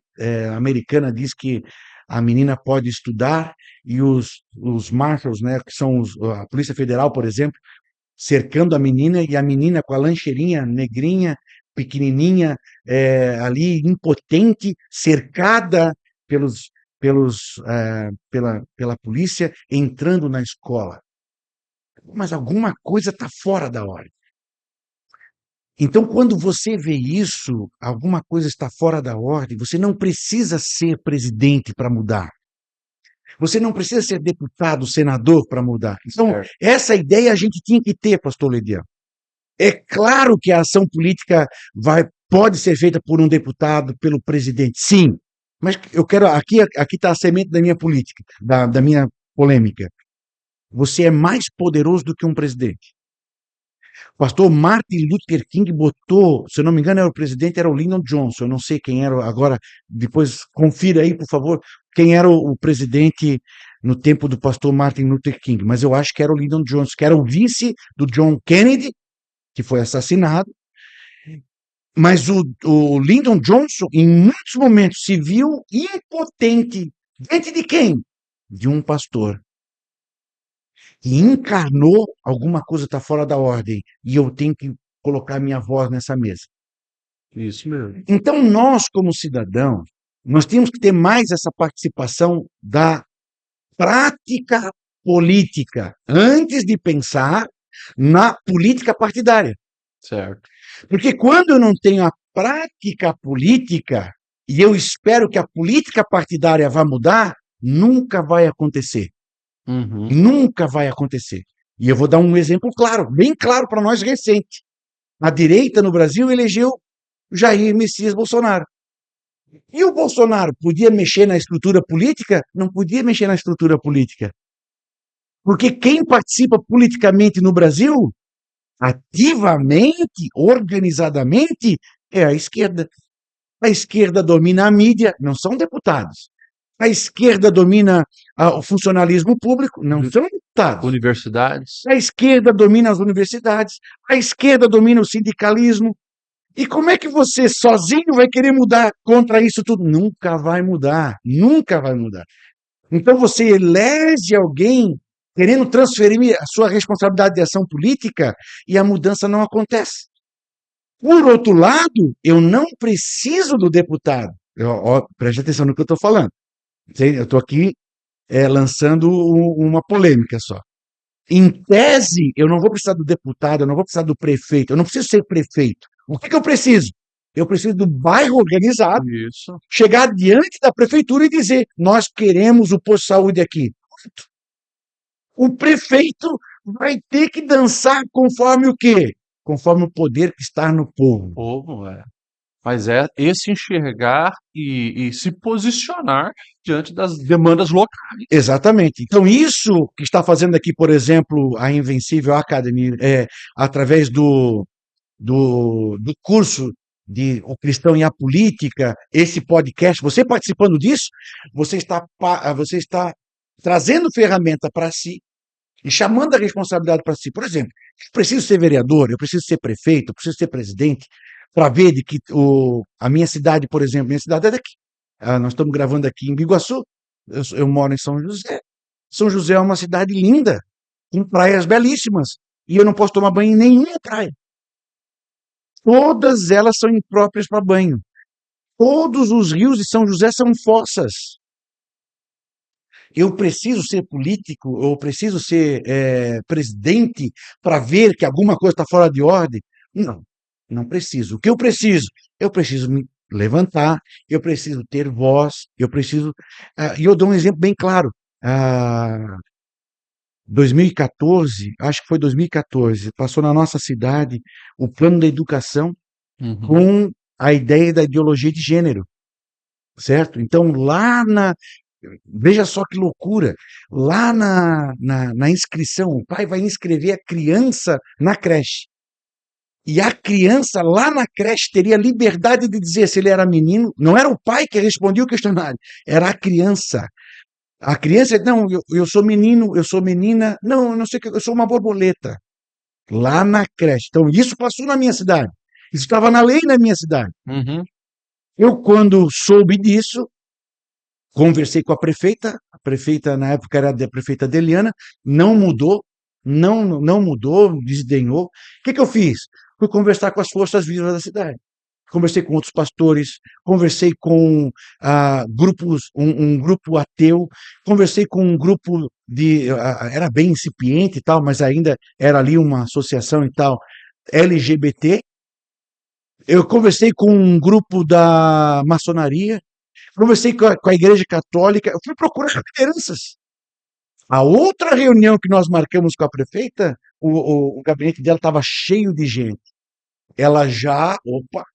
americana diz que a menina pode estudar e os marshals, né, que são a Polícia Federal, por exemplo, cercando a menina e a menina com a lancheirinha negrinha, pequenininha, ali impotente, cercada pelos, pela polícia, entrando na escola. Mas alguma coisa está fora da ordem. Então, quando você vê isso, alguma coisa está fora da ordem, você não precisa ser presidente para mudar. Você não precisa ser deputado, senador para mudar. Então, Certo. essa ideia a gente tinha que ter, pastor Lediano. É claro que a ação política pode ser feita por um deputado, pelo presidente, sim. Mas eu quero, aqui está a semente da minha política, da minha polêmica. Você é mais poderoso do que um presidente. O pastor Martin Luther King botou, se eu não me engano, era o presidente, era o Lyndon Johnson, eu não sei quem era agora, depois confira aí, por favor, quem era o presidente no tempo do pastor Martin Luther King, mas eu acho que era o Lyndon Johnson, que era o vice do John Kennedy, que foi assassinado, mas o Lyndon Johnson, em muitos momentos, se viu impotente diante de quem? De um pastor que encarnou alguma coisa está fora da ordem e eu tenho que colocar minha voz nessa mesa. Isso mesmo. Então, nós, como cidadãos, nós temos que ter mais essa participação da prática política antes de pensar na política partidária. Certo. Porque quando eu não tenho a prática política e eu espero que a política partidária vá mudar, nunca vai acontecer. Uhum. Nunca vai acontecer. E eu vou dar um exemplo claro, bem claro para nós recente. A direita no Brasil elegeu Jair Messias Bolsonaro. E o Bolsonaro podia mexer na estrutura política? Não podia mexer na estrutura política. Porque quem participa politicamente no Brasil, ativamente, organizadamente, é a esquerda. A esquerda domina a mídia, não são deputados. A esquerda domina o funcionalismo público, não são deputados. Universidades. A esquerda domina as universidades, a esquerda domina o sindicalismo. E como é que você sozinho vai querer mudar contra isso tudo? Nunca vai mudar, nunca vai mudar. Então você elege alguém querendo transferir a sua responsabilidade de ação política e a mudança não acontece. Por outro lado, eu não preciso do deputado. Preste atenção no que eu estou falando. Eu estou aqui lançando uma polêmica só. Em tese, eu não vou precisar do deputado, eu não vou precisar do prefeito, eu não preciso ser prefeito. O que eu preciso? Eu preciso do bairro organizado, Isso. chegar diante da prefeitura e dizer: nós queremos o posto de saúde aqui. O prefeito vai ter que dançar conforme o quê? Conforme o poder que está no povo. Povo, é. Mas é esse enxergar e se posicionar diante das demandas locais. Exatamente. Então, isso que está fazendo aqui, por exemplo, a Invencível Academy, através do curso de O Cristão e a Política, esse podcast, você participando disso, você está trazendo ferramenta para si e chamando a responsabilidade para si. Por exemplo, eu preciso ser vereador, eu preciso ser prefeito, eu preciso ser presidente, para ver de que a minha cidade, por exemplo, minha cidade é daqui. Nós estamos gravando aqui em Biguaçu, eu moro em São José. São José é uma cidade linda, com praias belíssimas, e eu não posso tomar banho em nenhuma praia. Todas elas são impróprias para banho. Todos os rios de São José são fossas. Eu preciso ser político, eu preciso ser presidente para ver que alguma coisa está fora de ordem? Não, não preciso. O que eu preciso? Eu preciso me levantar, eu preciso ter voz, eu preciso. E eu dou um exemplo bem claro. 2014, acho que foi 2014, passou na nossa cidade o plano da educação com a ideia da ideologia de gênero, certo? Então, veja só que loucura, lá na inscrição, o pai vai inscrever a criança na creche. E a criança lá na creche teria liberdade de dizer se ele era menino, não era o pai que respondia o questionário, era a criança. A criança, não, eu sou menino, eu sou menina, não, eu não sei o que, eu sou uma borboleta. Lá na creche. Então, isso passou na minha cidade. Isso estava na lei na minha cidade. Uhum. Eu, quando soube disso, conversei com a prefeita na época era a prefeita Adeliana, não mudou, não mudou, desdenhou. O que que eu fiz? Fui conversar com as forças vivas da cidade. Conversei com outros pastores, conversei com um grupo ateu, conversei com um grupo era bem incipiente e tal, mas ainda era ali uma associação e tal, LGBT. Eu conversei com um grupo da maçonaria, conversei com a Igreja Católica, eu fui procurar lideranças. A outra reunião que nós marcamos com a prefeita, o gabinete dela estava cheio de gente. Ela já, opa,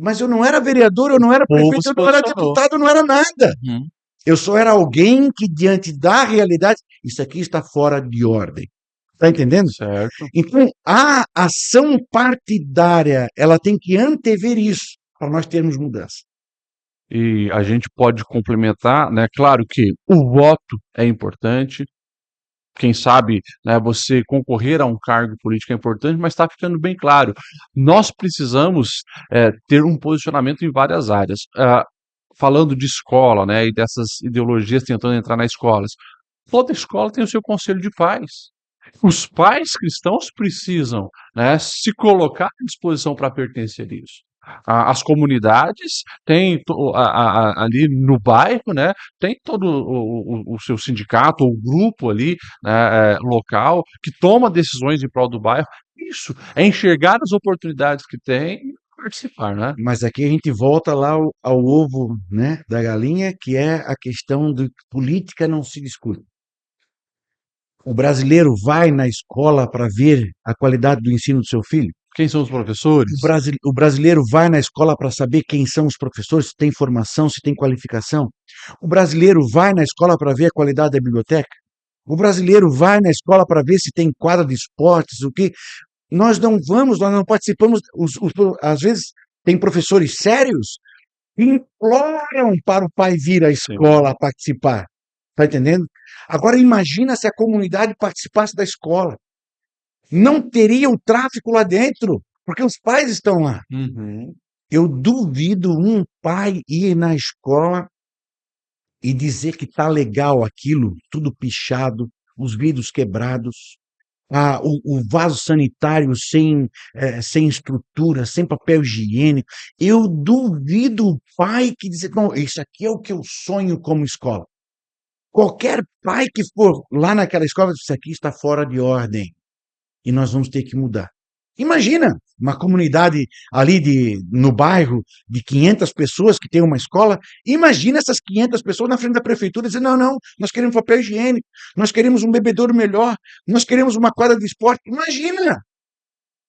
mas eu não era vereador, eu não era O povo prefeito, se eu não era posicionou. deputado, eu não era nada. Uhum. Eu só era alguém que, diante da realidade, isso aqui está fora de ordem. Está entendendo? Certo. Então, a ação partidária, ela tem que antever isso, para nós termos mudança. E a gente pode complementar, né? Claro que o voto é importante. Quem sabe, né, você concorrer a um cargo político é importante, mas está ficando bem claro. Nós precisamos ter um posicionamento em várias áreas. Falando de escola, né, e dessas ideologias tentando entrar nas escolas. Toda escola tem o seu conselho de pais. Os pais cristãos precisam, né, se colocar à disposição para pertencer a isso. As comunidades têm ali no bairro, né, tem todo o seu sindicato ou grupo ali, né, local que toma decisões em prol do bairro. Isso é enxergar as oportunidades que tem e participar, né? Mas aqui a gente volta lá ao ovo, né, da galinha, que é a questão de política não se discute. O brasileiro vai na escola para ver a qualidade do ensino do seu filho? Quem são os professores? O brasileiro vai na escola para saber quem são os professores, se tem formação, se tem qualificação? O brasileiro vai na escola para ver a qualidade da biblioteca? O brasileiro vai na escola para ver se tem quadra de esportes, o que? Nós não vamos, nós não participamos. Às vezes, tem professores sérios que imploram para o pai vir à Sim. escola participar. Está entendendo? Agora, imagina se a comunidade participasse da escola. Não teria o tráfico lá dentro, porque os pais estão lá. Uhum. Eu duvido um pai ir na escola e dizer que tá legal aquilo, tudo pichado, os vidros quebrados, o vaso sanitário sem estrutura, sem papel higiênico. Eu duvido o pai que dizer, não, isso aqui é o que eu sonho como escola. Qualquer pai que for lá naquela escola, isso aqui está fora de ordem e nós vamos ter que mudar. Imagina uma comunidade ali no bairro de 500 pessoas que tem uma escola. Imagina essas 500 pessoas na frente da prefeitura dizendo: não, não, nós queremos papel higiênico, nós queremos um bebedouro melhor, nós queremos uma quadra de esporte. Imagina!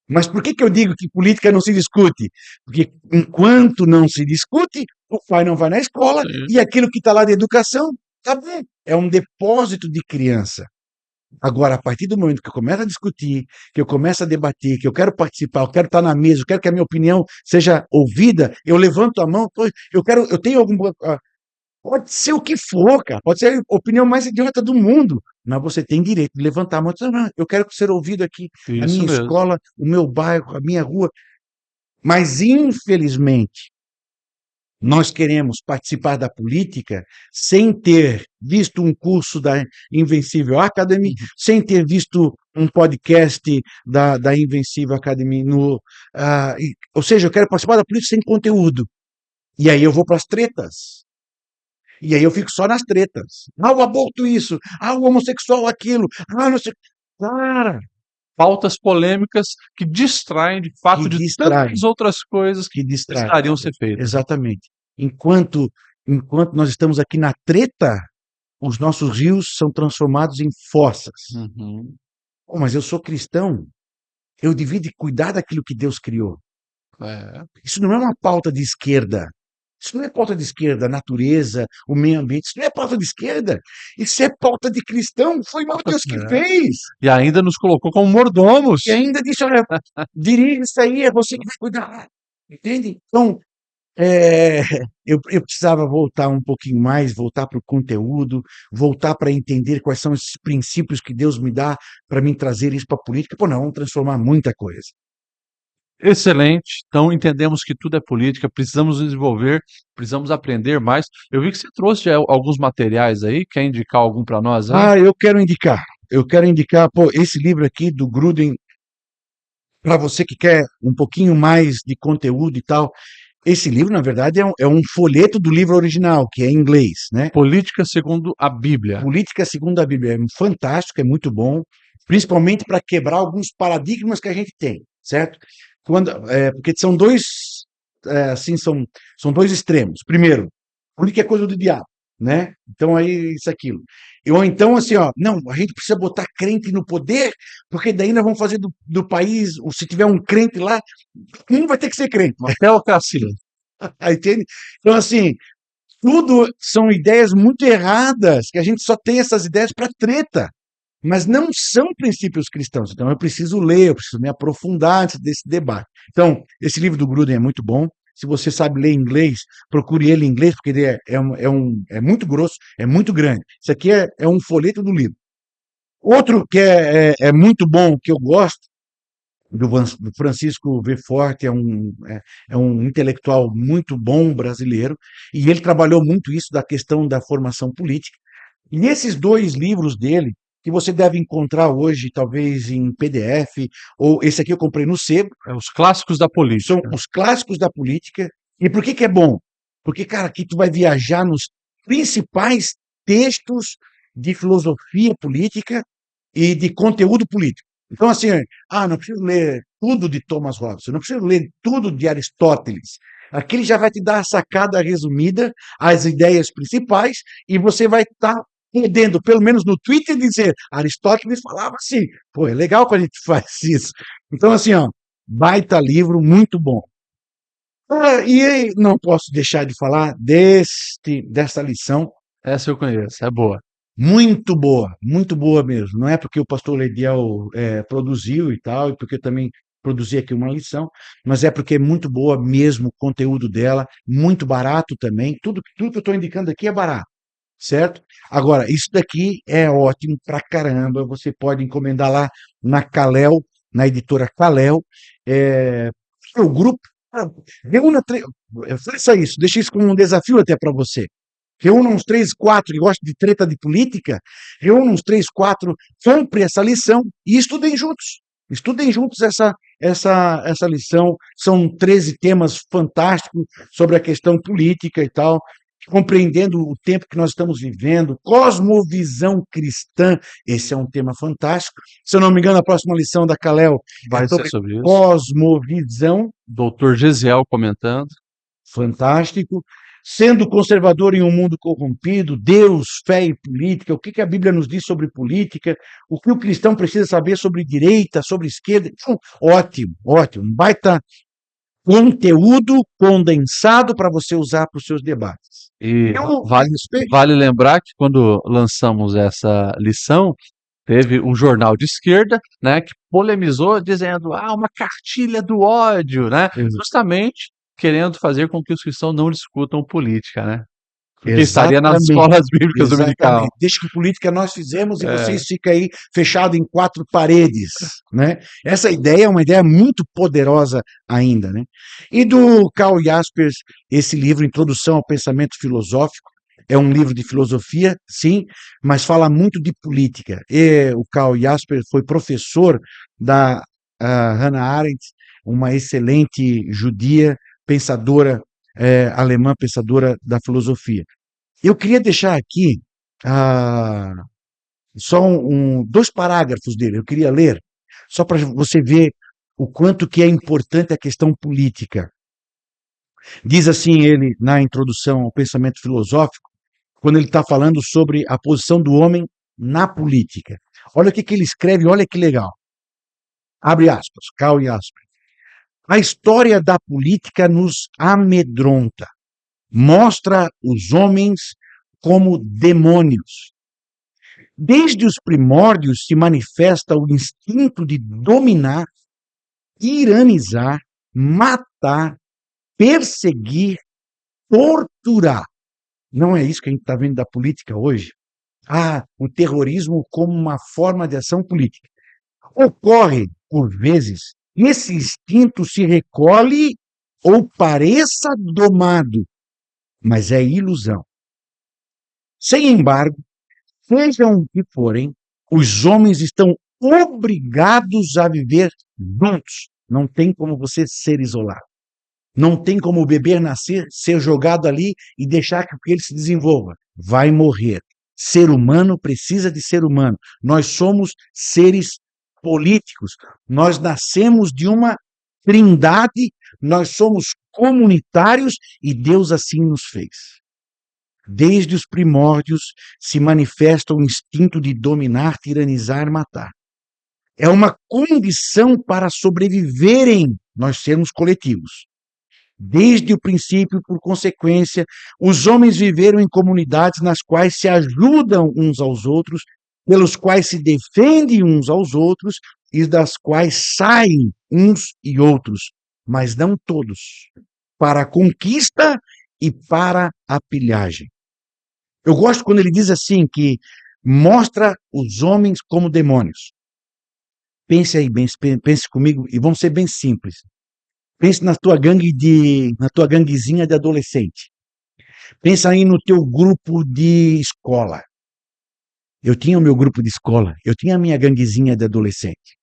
Mas por que eu digo que política não se discute? Porque enquanto não se discute, o pai não vai na escola Sim. e aquilo que está lá de educação, tá bom, é um depósito de criança. Agora, a partir do momento que eu começo a discutir, que eu começo a debater, que eu quero participar, eu quero estar na mesa, eu quero que a minha opinião seja ouvida, eu levanto a mão, eu tenho alguma. Pode ser o que for, cara, pode ser a opinião mais idiota do mundo, mas você tem direito de levantar a mão e dizer, não, eu quero ser ouvido aqui, a Isso minha mesmo. escola, o meu bairro, a minha rua. Mas, infelizmente, nós queremos participar da política sem ter visto um curso da Invencível Academy, Uhum. sem ter visto um podcast da Invencível Academy. Ou seja, eu quero participar da política sem conteúdo. E aí eu vou para as tretas. E aí eu fico só nas tretas. O aborto isso. O homossexual aquilo. Não sei. Cara, Pautas polêmicas que distraem de que fato de distrai. tantas outras coisas Que que distrai. precisariam ser feitas. Exatamente. Enquanto nós estamos aqui na treta, os nossos rios são transformados em fossas. Uhum. Mas eu sou cristão, eu devia de cuidar daquilo que Deus criou. É. Isso não é uma pauta de esquerda. Isso não é pauta de esquerda, a natureza, o meio ambiente. Isso não é pauta de esquerda. Isso é pauta de cristão. Foi mal Deus que É. fez. E ainda nos colocou como mordomos. E ainda disse, olha, dirige isso aí, é você que vai cuidar. Entende? Então, É, eu precisava voltar um pouquinho mais, voltar para o conteúdo, voltar para entender quais são esses princípios que Deus me dá para mim trazer isso para a política. Pô, não, vamos transformar muita coisa. Excelente. Então, entendemos que tudo é política, precisamos desenvolver, precisamos aprender mais. Eu vi que você trouxe já alguns materiais aí, quer indicar algum para nós aí? Eu quero indicar, pô, esse livro aqui do Gruden, para você que quer um pouquinho mais de conteúdo e tal. Esse livro, na verdade, é um folheto do livro original, que é em inglês, né? Política segundo a Bíblia. Política segundo a Bíblia. É fantástico, é muito bom, principalmente para quebrar alguns paradigmas que a gente tem, certo? Porque são dois, assim, são dois extremos. Primeiro, política é coisa do diabo, né? Então aí isso aquilo. Ou então assim, ó, não, a gente precisa botar crente no poder, porque daí nós vamos fazer do país, ou se tiver um crente lá, um vai ter que ser crente. Uma teocracia. Entende? Então, assim, tudo são ideias muito erradas, que a gente só tem essas ideias para treta, mas não são princípios cristãos. Então, eu preciso ler, eu preciso me aprofundar antes desse debate. Então, esse livro do Gruden é muito bom. Se você sabe ler inglês, procure ele em inglês, porque ele é muito grosso, é muito grande. Isso aqui é um folheto do livro. Outro que é muito bom, que eu gosto, do Francisco V. Forte, é um intelectual muito bom brasileiro, e ele trabalhou muito isso da questão da formação política. E esses dois livros dele, que você deve encontrar hoje, talvez em PDF, ou esse aqui eu comprei no sebo, É os clássicos da política. são os clássicos da política. E por que que é bom? Porque, cara, aqui tu vai viajar nos principais textos de filosofia política e de conteúdo político. Então, assim, não preciso ler tudo de Thomas Robinson, não preciso ler tudo de Aristóteles. Aqui ele já vai te dar a sacada resumida, as ideias principais, e você vai estar podendo, pelo menos no Twitter, dizer Aristóteles falava assim. Pô, é legal quando a gente faz isso. Então, assim, ó, baita livro, muito bom. E não posso deixar de falar dessa lição Essa eu conheço, é boa. muito boa mesmo. Não é porque o pastor Lediel produziu e tal, e porque eu também produzi aqui uma lição, mas é porque é muito boa mesmo o conteúdo dela, muito barato também. Tudo que eu estou indicando aqui é barato, certo? Agora, isso daqui é ótimo pra caramba. Você pode encomendar lá na Kalel, na editora Kalel. É, o grupo. ah, Reúna, faça isso, deixe isso como um desafio até para você. Reúna uns 3, 4 que gostam de treta de política, reúna uns 3, 4, compre essa lição e estudem juntos. Estudem juntos essa lição. São 13 temas fantásticos sobre a questão política e tal, compreendendo o tempo que nós estamos vivendo, cosmovisão cristã, esse é um tema fantástico. Se eu não me engano, a próxima lição da Kalel é Vai ser sobre sobre isso. cosmovisão. Doutor Gesiel comentando. Fantástico. Sendo conservador em um mundo corrompido, Deus, fé e política, o que a Bíblia nos diz sobre política, o que o cristão precisa saber sobre direita, sobre esquerda. Então, ótimo, ótimo. Um baita conteúdo condensado para você usar para os seus debates. E Eu vale, vale lembrar que quando lançamos essa lição, teve um jornal de esquerda, né, que polemizou dizendo, uma cartilha do ódio, né, justamente querendo fazer com que os cristãos não discutam política, né, porque estaria nas Exatamente. escolas bíblicas dominical. Exatamente. Deixa que política nós fizemos e É, vocês ficam aí fechados em 4 paredes, né? Essa ideia é uma ideia muito poderosa ainda, né? E do Karl Jaspers, esse livro, Introdução ao Pensamento Filosófico, é um livro de filosofia, sim, mas fala muito de política. E o Karl Jaspers foi professor da Hannah Arendt, uma excelente judia, pensadora alemã, pensadora da filosofia. Eu queria deixar aqui ah, só 2 parágrafos dele, eu queria ler, só para você ver o quanto que é importante a questão política. Diz assim ele, na introdução ao pensamento filosófico, quando ele está falando sobre a posição do homem na política. Olha o que ele escreve, olha que legal. Abre aspas, Karl Jaspers. A história da política nos amedronta, mostra os homens como demônios. Desde os primórdios se manifesta o instinto de dominar, tiranizar, matar, perseguir, torturar. Não é isso que a gente está vendo da política hoje? O terrorismo como uma forma de ação política. Ocorre, por vezes, esse instinto se recolhe ou pareça domado, mas é ilusão. Sem embargo, sejam o que forem, os homens estão obrigados a viver juntos. Não tem como você ser isolado. Não tem como o bebê nascer, ser jogado ali e deixar que ele se desenvolva. Vai morrer. Ser humano precisa de ser humano. Nós somos seres políticos. Nós nascemos de uma trindade, nós somos comunitários e Deus assim nos fez. Desde os primórdios se manifesta o instinto de dominar, tiranizar, matar. É uma condição para sobreviverem nós sermos coletivos. Desde o princípio, por consequência, os homens viveram em comunidades nas quais se ajudam uns aos outros, pelos quais se defendem uns aos outros e das quais saem uns e outros, mas não todos, para a conquista e para a pilhagem. Eu gosto quando ele diz assim, que mostra os homens como demônios. Pense aí, pense comigo, e vamos ser bem simples. Pense na tua ganguezinha de adolescente. Pensa aí no teu grupo de escola. Eu tinha o meu grupo de escola, eu tinha a minha ganguezinha de adolescente.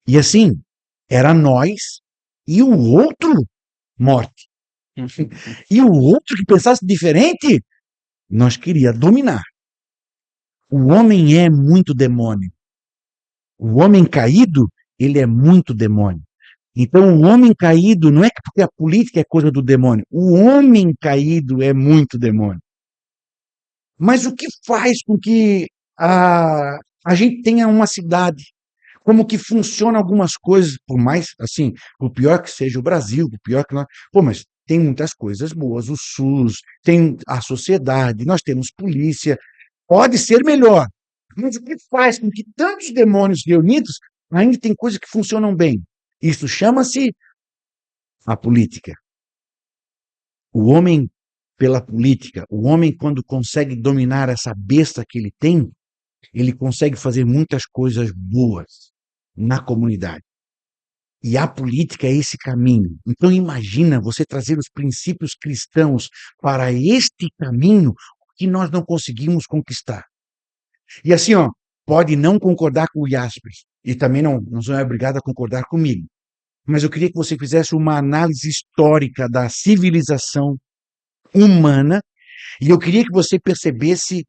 E assim, era nós e o outro morte. E o outro que pensasse diferente, nós queria dominar. O homem é muito demônio. O homem caído, ele é muito demônio. Então, o homem caído, não é porque a política é coisa do demônio. O homem caído é muito demônio. Mas o que faz com que a gente tenha uma cidade? Como que funciona algumas coisas, por mais, assim, o pior que seja o Brasil, o pior que nós... Pô, mas tem muitas coisas boas, o SUS, tem a sociedade, nós temos polícia, pode ser melhor. Mas o que faz com que tantos demônios reunidos ainda tem coisas que funcionam bem? Isso chama-se a política. O homem, pela política, o homem, quando consegue dominar essa besta que ele tem, ele consegue fazer muitas coisas boas na comunidade. E a política é esse caminho. Então imagina você trazer os princípios cristãos para este caminho que nós não conseguimos conquistar. E assim, ó, pode não concordar com o Jaspers, e também não é obrigado a concordar comigo. Mas eu queria que você fizesse uma análise histórica da civilização humana, e eu queria que você percebesse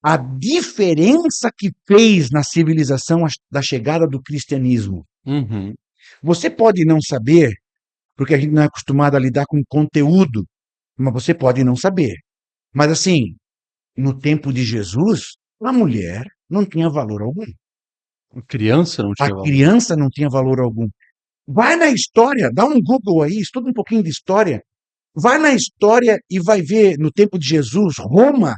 a diferença que fez na civilização da chegada do cristianismo. Uhum. Você pode não saber, porque a gente não é acostumado a lidar com conteúdo, mas você pode não saber. Mas assim, no tempo de Jesus, a mulher não tinha valor algum. A criança não A tinha valor. criança não tinha valor algum. Vai na história, dá um Google aí, estuda um pouquinho de história. Vai na história e vai ver, no tempo de Jesus, Roma,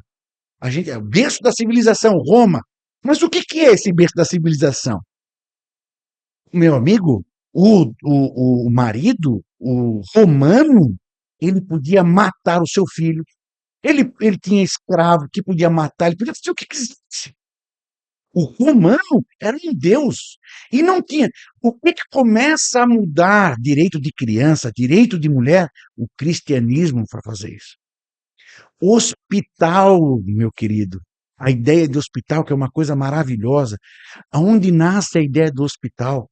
a gente é o berço da civilização, Roma. Mas o que é esse berço da civilização? Meu amigo, o marido, o romano, ele podia matar o seu filho. Ele tinha escravo que podia matar, ele podia fazer o que quisesse. O romano era um deus. E não tinha. O que começa a mudar direito de criança, direito de mulher? O cristianismo para fazer isso. Hospital, meu querido. A ideia de hospital, que é uma coisa maravilhosa. Aonde nasce a ideia do hospital?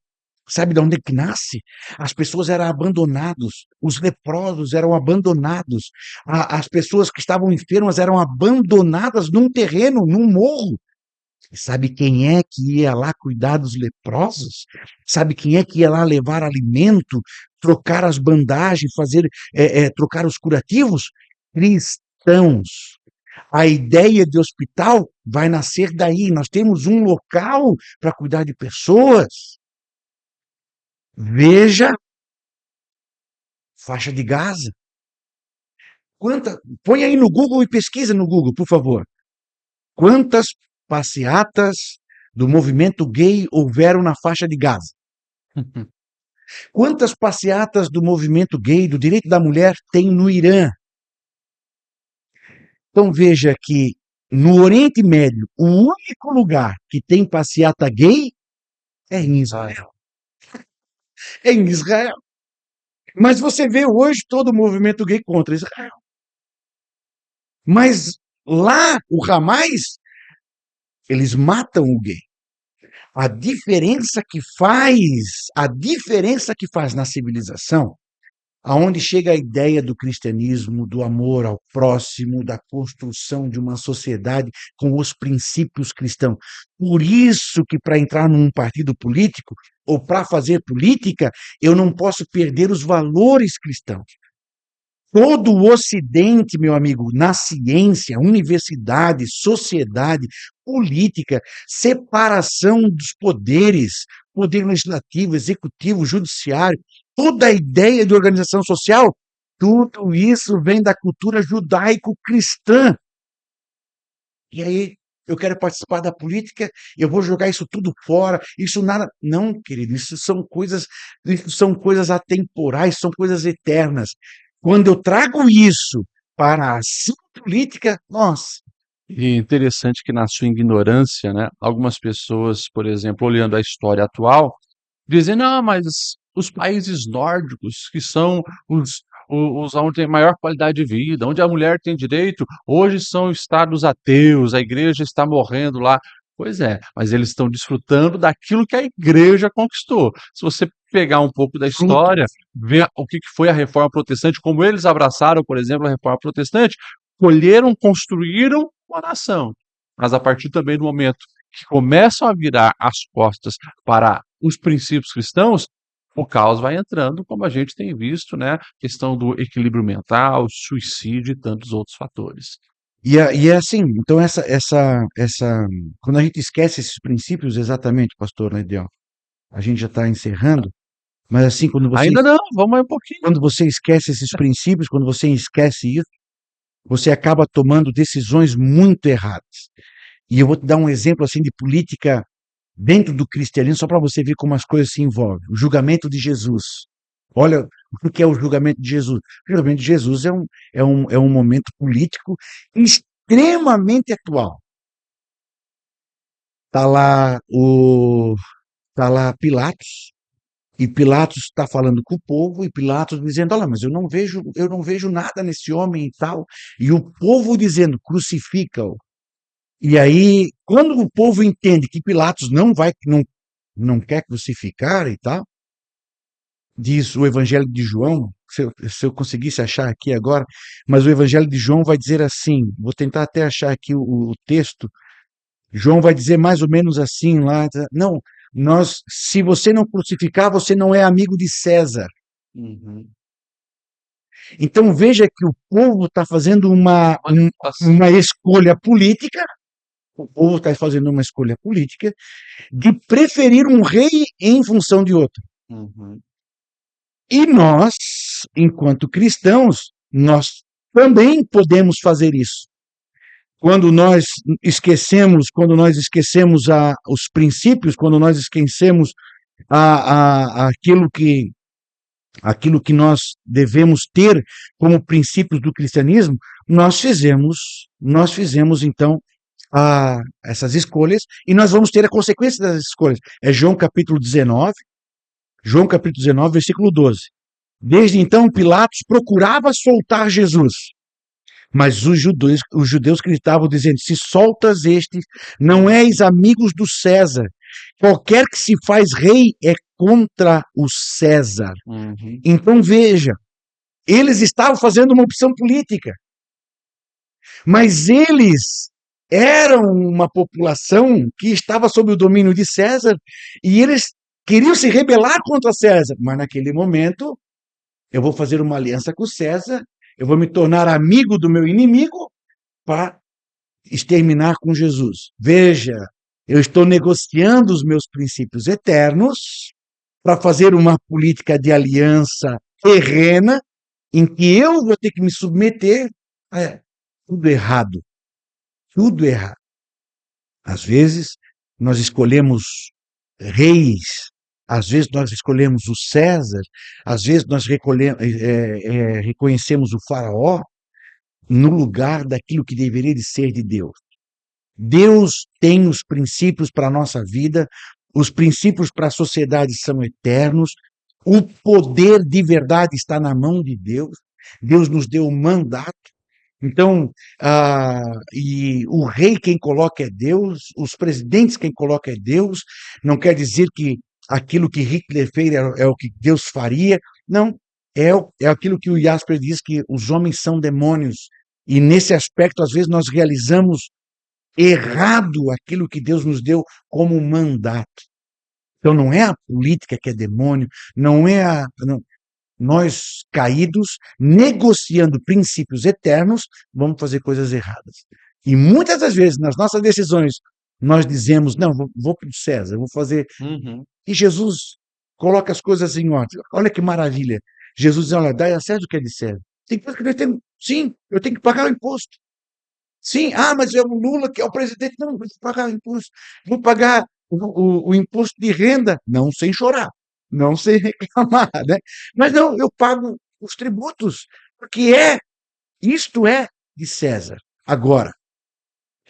Sabe de onde é que nasce? As pessoas eram abandonadas, os leprosos eram abandonados, as pessoas que estavam enfermas eram abandonadas num terreno, num morro. E sabe quem é que ia lá cuidar dos leprosos? Sabe quem é que ia lá levar alimento, trocar as bandagens, trocar os curativos? Cristãos. A ideia de hospital vai nascer daí. Nós temos um local para cuidar de pessoas. Veja, faixa de Gaza. Põe aí no Google e pesquisa no Google, por favor. Quantas passeatas do movimento gay houveram na faixa de Gaza? Quantas passeatas do movimento gay, do direito da mulher, tem no Irã? Então veja que no Oriente Médio, o único lugar que tem passeata gay é em Israel. em Israel. Mas você vê hoje todo o movimento gay contra Israel. Mas lá, o Hamas, eles matam o gay. A diferença que faz na civilização, aonde chega a ideia do cristianismo, do amor ao próximo, da construção de uma sociedade com os princípios cristãos. Por isso que para entrar num partido político ou para fazer política, eu não posso perder os valores cristãos. Todo o Ocidente, meu amigo, na ciência, universidade, sociedade, política, separação dos poderes, poder legislativo, executivo, judiciário, toda a ideia de organização social, tudo isso vem da cultura judaico-cristã. E aí, eu quero participar da política, eu vou jogar isso tudo fora, isso nada. Não, querido, isso são coisas atemporais, são coisas eternas. Quando eu trago isso para a ação política, nossa, E é interessante que na sua ignorância, né, algumas pessoas, por exemplo, olhando a história atual, dizem: "Não, mas os países nórdicos, que são os aonde tem maior qualidade de vida, onde a mulher tem direito, hoje são estados ateus, a igreja está morrendo lá". Pois é, mas eles estão desfrutando daquilo que a igreja conquistou. Se você pegar um pouco da fruto. história, ver o que foi a reforma protestante, como eles abraçaram, por exemplo, a reforma protestante, colheram, construíram uma nação. Mas a partir também do momento que começam a virar as costas para os princípios cristãos, o caos vai entrando, como a gente tem visto, né? Questão do equilíbrio mental, suicídio e tantos outros fatores. E é assim, então quando a gente esquece esses princípios, exatamente, pastor Ledeon, a gente já está encerrando, mas assim, Ainda não, vamos mais um pouquinho. quando você esquece esses princípios, quando você esquece isso, você acaba tomando decisões muito erradas. E eu vou te dar um exemplo assim de política dentro do cristianismo, só para você ver como as coisas se envolvem. O julgamento de Jesus. Olha o que é o julgamento de Jesus. O julgamento de Jesus é um momento político extremamente atual. Está lá, tá lá Pilatos, e Pilatos está falando com o povo, e Pilatos dizendo: olha, mas eu não vejo nada nesse homem e tal. E o povo dizendo: crucifica-o. E aí, quando o povo entende que Pilatos não quer crucificar e tal, diz o Evangelho de João, se eu conseguisse achar aqui agora, mas o Evangelho de João vai dizer assim, vou tentar até achar aqui o texto, João vai dizer mais ou menos assim lá, não, se você não crucificar, você não é amigo de César. Uhum. Então veja que o povo está fazendo uma escolha política, o povo está fazendo uma escolha política de preferir um rei em função de outro. Uhum. E nós, enquanto cristãos, nós também podemos fazer isso. Quando nós esquecemos os princípios, quando nós esquecemos aquilo que nós devemos ter como princípios do cristianismo, nós fizemos então essas escolhas e nós vamos ter a consequência das escolhas. É João capítulo 19, versículo 12. Desde então, Pilatos procurava soltar Jesus, mas os judeus gritavam dizendo: se soltas este, não és amigos do César. Qualquer que se faz rei é contra o César. Uhum. Então veja, eles estavam fazendo uma opção política, mas eles eram uma população que estava sob o domínio de César e eles queriam se rebelar contra César, mas naquele momento eu vou fazer uma aliança com César, eu vou me tornar amigo do meu inimigo para exterminar com Jesus. Veja, eu estou negociando os meus princípios eternos para fazer uma política de aliança terrena em que eu vou ter que me submeter a tudo errado. Tudo errado. Às vezes, nós escolhemos reis, às vezes nós escolhemos o César, às vezes nós reconhecemos o faraó no lugar daquilo que deveria de ser de Deus. Deus tem os princípios para a nossa vida, os princípios para a sociedade são eternos, O poder de verdade está na mão de Deus. Deus nos deu o mandato. Então, e o rei quem coloca é Deus, os presidentes quem coloca é Deus. Não quer dizer que aquilo que Hitler fez é o que Deus faria. Não, é aquilo que o Jasper diz, que os homens são demônios. E nesse aspecto, às vezes, nós realizamos errado aquilo que Deus nos deu como mandato. Então, não é a política que é demônio, não é nós caídos, negociando princípios eternos, vamos fazer coisas erradas. E muitas das vezes, nas nossas decisões, nós dizemos, não, vou para o César, vou fazer. E Jesus coloca as coisas em ordem. Olha que maravilha. Jesus diz, olha, dai a César o que é de César. Tem coisa que nós temos. Sim, eu tenho que pagar o imposto. Sim, mas é o Lula que é o presidente. Não, vou pagar o imposto. Vou pagar o imposto de renda, não sem chorar, não sem reclamar, né? Mas não, eu pago os tributos, porque isto é de César. Agora,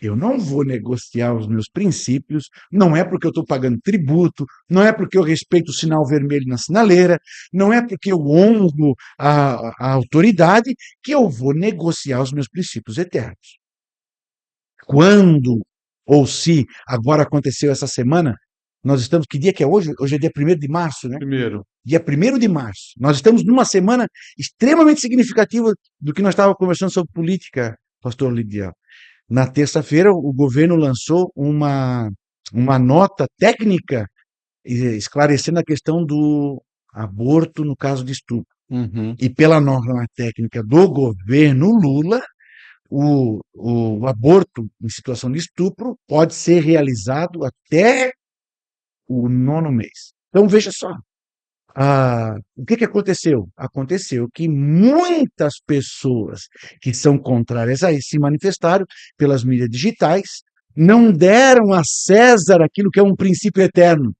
eu não vou negociar os meus princípios, não é porque eu estou pagando tributo, não é porque eu respeito o sinal vermelho na sinaleira, não é porque eu honro a autoridade que eu vou negociar os meus princípios eternos. Quando ou se agora aconteceu essa semana, nós estamos, que dia que é hoje? Hoje é dia 1º de março, né? Primeiro. Dia 1º de março. Nós estamos numa semana extremamente significativa do que nós estávamos conversando sobre política, pastor Lidiel. Na terça-feira, o governo lançou uma nota técnica esclarecendo a questão do aborto no caso de estupro. E pela norma técnica do governo Lula, o aborto em situação de estupro pode ser realizado até o 9º mês. Então, veja só. O que aconteceu? Aconteceu que muitas pessoas que são contrárias a isso se manifestaram pelas mídias digitais, não deram a César aquilo que é um princípio eterno,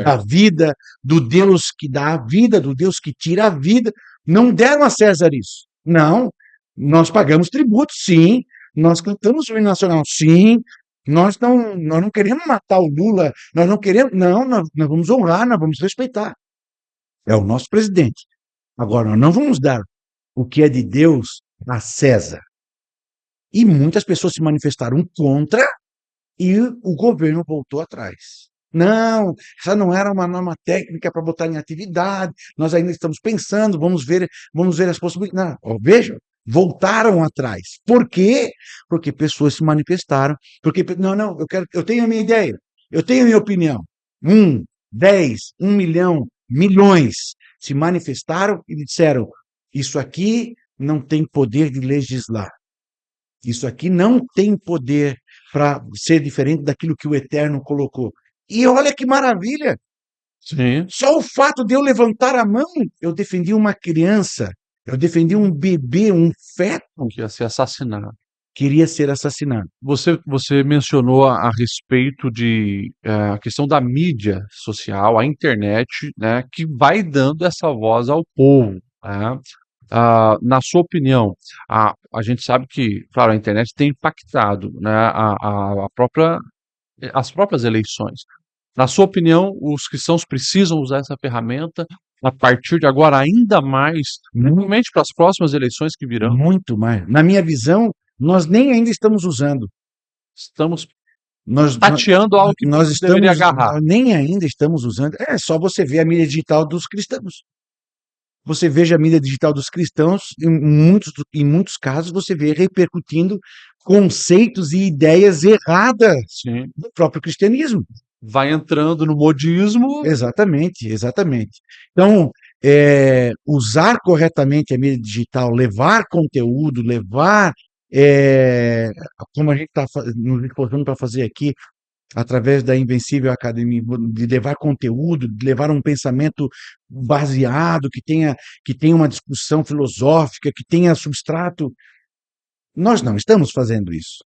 da vida, do Deus que dá a vida, do Deus que tira a vida, não deram a César isso. Não, nós pagamos tributo, sim, nós cantamos o hino nacional, sim, nós não queremos matar o Lula, nós não queremos, não, nós vamos honrar, nós vamos respeitar. É o nosso presidente. Agora, nós não vamos dar o que é de Deus a César. E muitas pessoas se manifestaram contra e o governo voltou atrás. Não, essa não era uma norma técnica para botar em atividade, nós ainda estamos pensando, vamos ver as possibilidades. Não, veja, voltaram atrás. Por quê? Porque pessoas se manifestaram, porque, não, eu tenho a minha ideia, eu tenho a minha opinião. 10, 1 milhão, milhões se manifestaram e disseram: isso aqui não tem poder de legislar. Isso aqui não tem poder para ser diferente daquilo que o Eterno colocou. E olha que maravilha! Sim. Só o fato de eu levantar a mão, eu defendi uma criança, eu defendi um bebê, um feto que ia ser assassinado. Queria ser assassinado. Você mencionou a respeito de a questão da mídia social, a internet, né, que vai dando essa voz ao povo, né? Na sua opinião, a gente sabe que, claro, a internet tem impactado, né, as próprias eleições. Na sua opinião, os cristãos precisam usar essa ferramenta a partir de agora ainda mais, principalmente para as próximas eleições que virão? Muito mais. Na minha visão, nós nem ainda estamos usando. Estamos tateando algo que nós deveria agarrar. Nem ainda estamos usando. É só você ver a mídia digital dos cristãos. Você veja a mídia digital dos cristãos, em muitos casos você vê repercutindo conceitos e ideias erradas Sim. do próprio cristianismo. Vai entrando no modismo. Exatamente. Então, usar corretamente a mídia digital, levar conteúdo, como a gente está nos esforçando para fazer aqui, através da Invencível Academy, de levar conteúdo, de levar um pensamento baseado, que tenha uma discussão filosófica, que tenha substrato. Nós não estamos fazendo isso.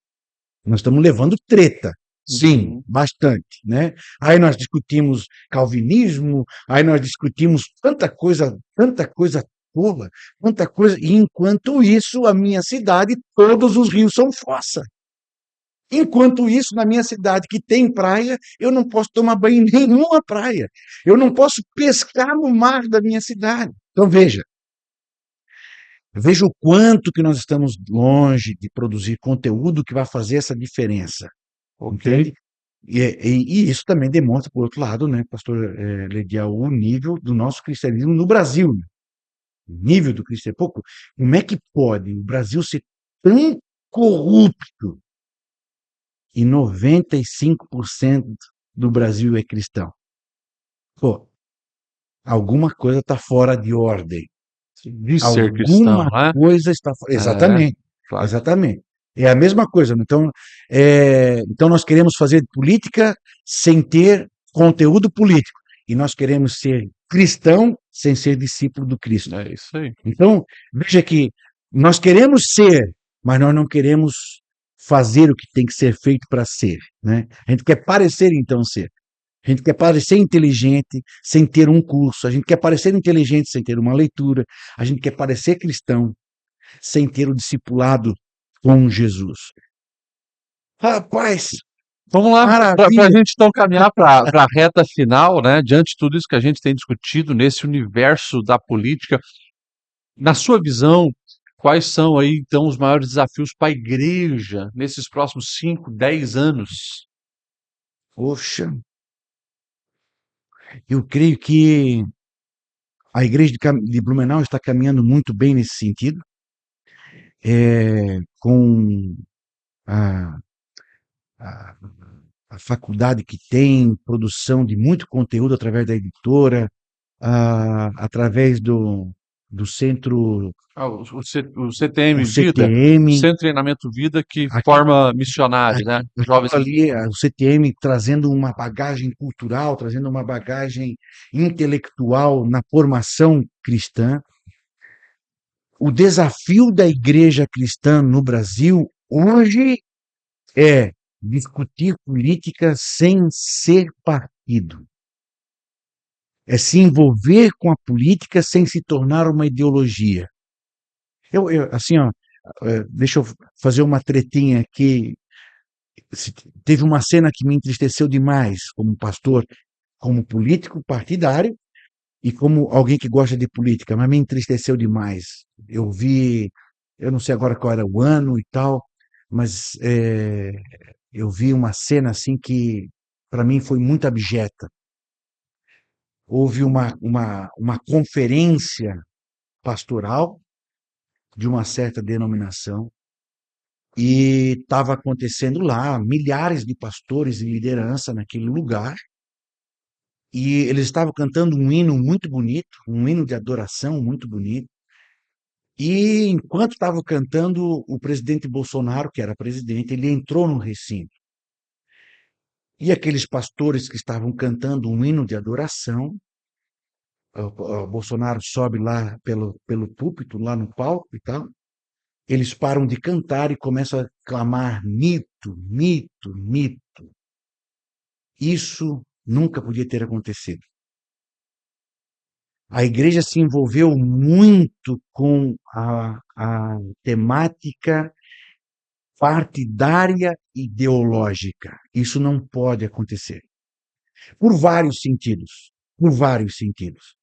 Nós estamos levando treta. Sim, bastante, né? Aí nós discutimos calvinismo, aí nós discutimos tanta coisa tola, tanta coisa. E enquanto isso, a minha cidade, todos os rios são fossa. Enquanto isso, na minha cidade, que tem praia, eu não posso tomar banho em nenhuma praia. Eu não posso pescar no mar da minha cidade. Então, veja o quanto que nós estamos longe de produzir conteúdo que vai fazer essa diferença, Ok. entende? E isso também demonstra, por outro lado, né, pastor Ledial, o nível do nosso cristianismo no Brasil, né? O nível do cristianismo. Pouco, como é que pode o Brasil ser tão corrupto e 95% do Brasil é cristão? Pô, alguma coisa está fora de ordem. De ser cristão, Alguma né? coisa está. É, Exatamente, claro. exatamente. É a mesma coisa. Então, então nós queremos fazer política sem ter conteúdo político. E nós queremos ser cristão sem ser discípulo do Cristo. É isso aí. Então, veja que nós queremos ser, mas nós não queremos fazer o que tem que ser feito para ser. Né? A gente quer parecer, então, ser. A gente quer parecer inteligente sem ter um curso. A gente quer parecer inteligente sem ter uma leitura. A gente quer parecer cristão sem ter o discipulado com Jesus. Rapaz, Vamos lá, para a maravilha! gente então caminhar para a reta final, né? Diante de tudo isso que a gente tem discutido nesse universo da política, na sua visão, quais são aí então os maiores desafios para a igreja nesses próximos 5, 10 anos? Poxa, eu creio que a igreja de Blumenau está caminhando muito bem nesse sentido, com a, a, a faculdade que tem, produção de muito conteúdo através da editora, através do centro, Ah, o o CTM Vida, o CTM, Centro de Treinamento Vida, que aqui, forma missionários, né? aquilo Jovens. ali, o CTM trazendo uma bagagem cultural, trazendo uma bagagem intelectual na formação cristã. O desafio da igreja cristã no Brasil hoje é discutir política sem ser partido. É se envolver com a política sem se tornar uma ideologia. Assim, ó, deixa eu fazer uma tretinha aqui. Teve uma cena que me entristeceu demais como pastor, como político partidário e como alguém que gosta de política, mas me entristeceu demais. Eu não sei agora qual era o ano e tal, mas eu vi uma cena assim que para mim foi muito abjeta. Houve uma conferência pastoral de uma certa denominação e estava acontecendo lá milhares de pastores e liderança naquele lugar e eles estavam cantando um hino muito bonito, um hino de adoração muito bonito. E enquanto estavam cantando, o presidente Bolsonaro, que era presidente, ele entrou no recinto. E aqueles pastores que estavam cantando um hino de adoração, o Bolsonaro sobe lá pelo púlpito, lá no palco e tal, eles param de cantar e começam a clamar mito, mito, mito. Isso nunca podia ter acontecido. A igreja se envolveu muito com a temática partidária ideológica. Isso não pode acontecer. Por vários sentidos. Por vários sentidos.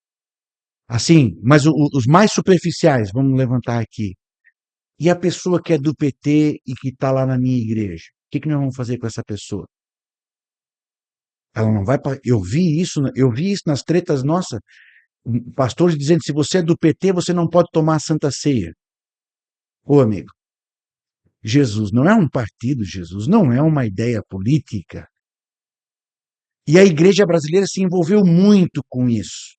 Assim, mas os mais superficiais, vamos levantar aqui. E a pessoa que é do PT e que está lá na minha igreja? O que nós vamos fazer com essa pessoa? Ela não vai. Eu vi isso nas tretas nossas. Pastores dizendo: se você é do PT, você não pode tomar a Santa Ceia. Ô, amigo, Jesus não é um partido, Jesus não é uma ideia política. E a igreja brasileira se envolveu muito com isso.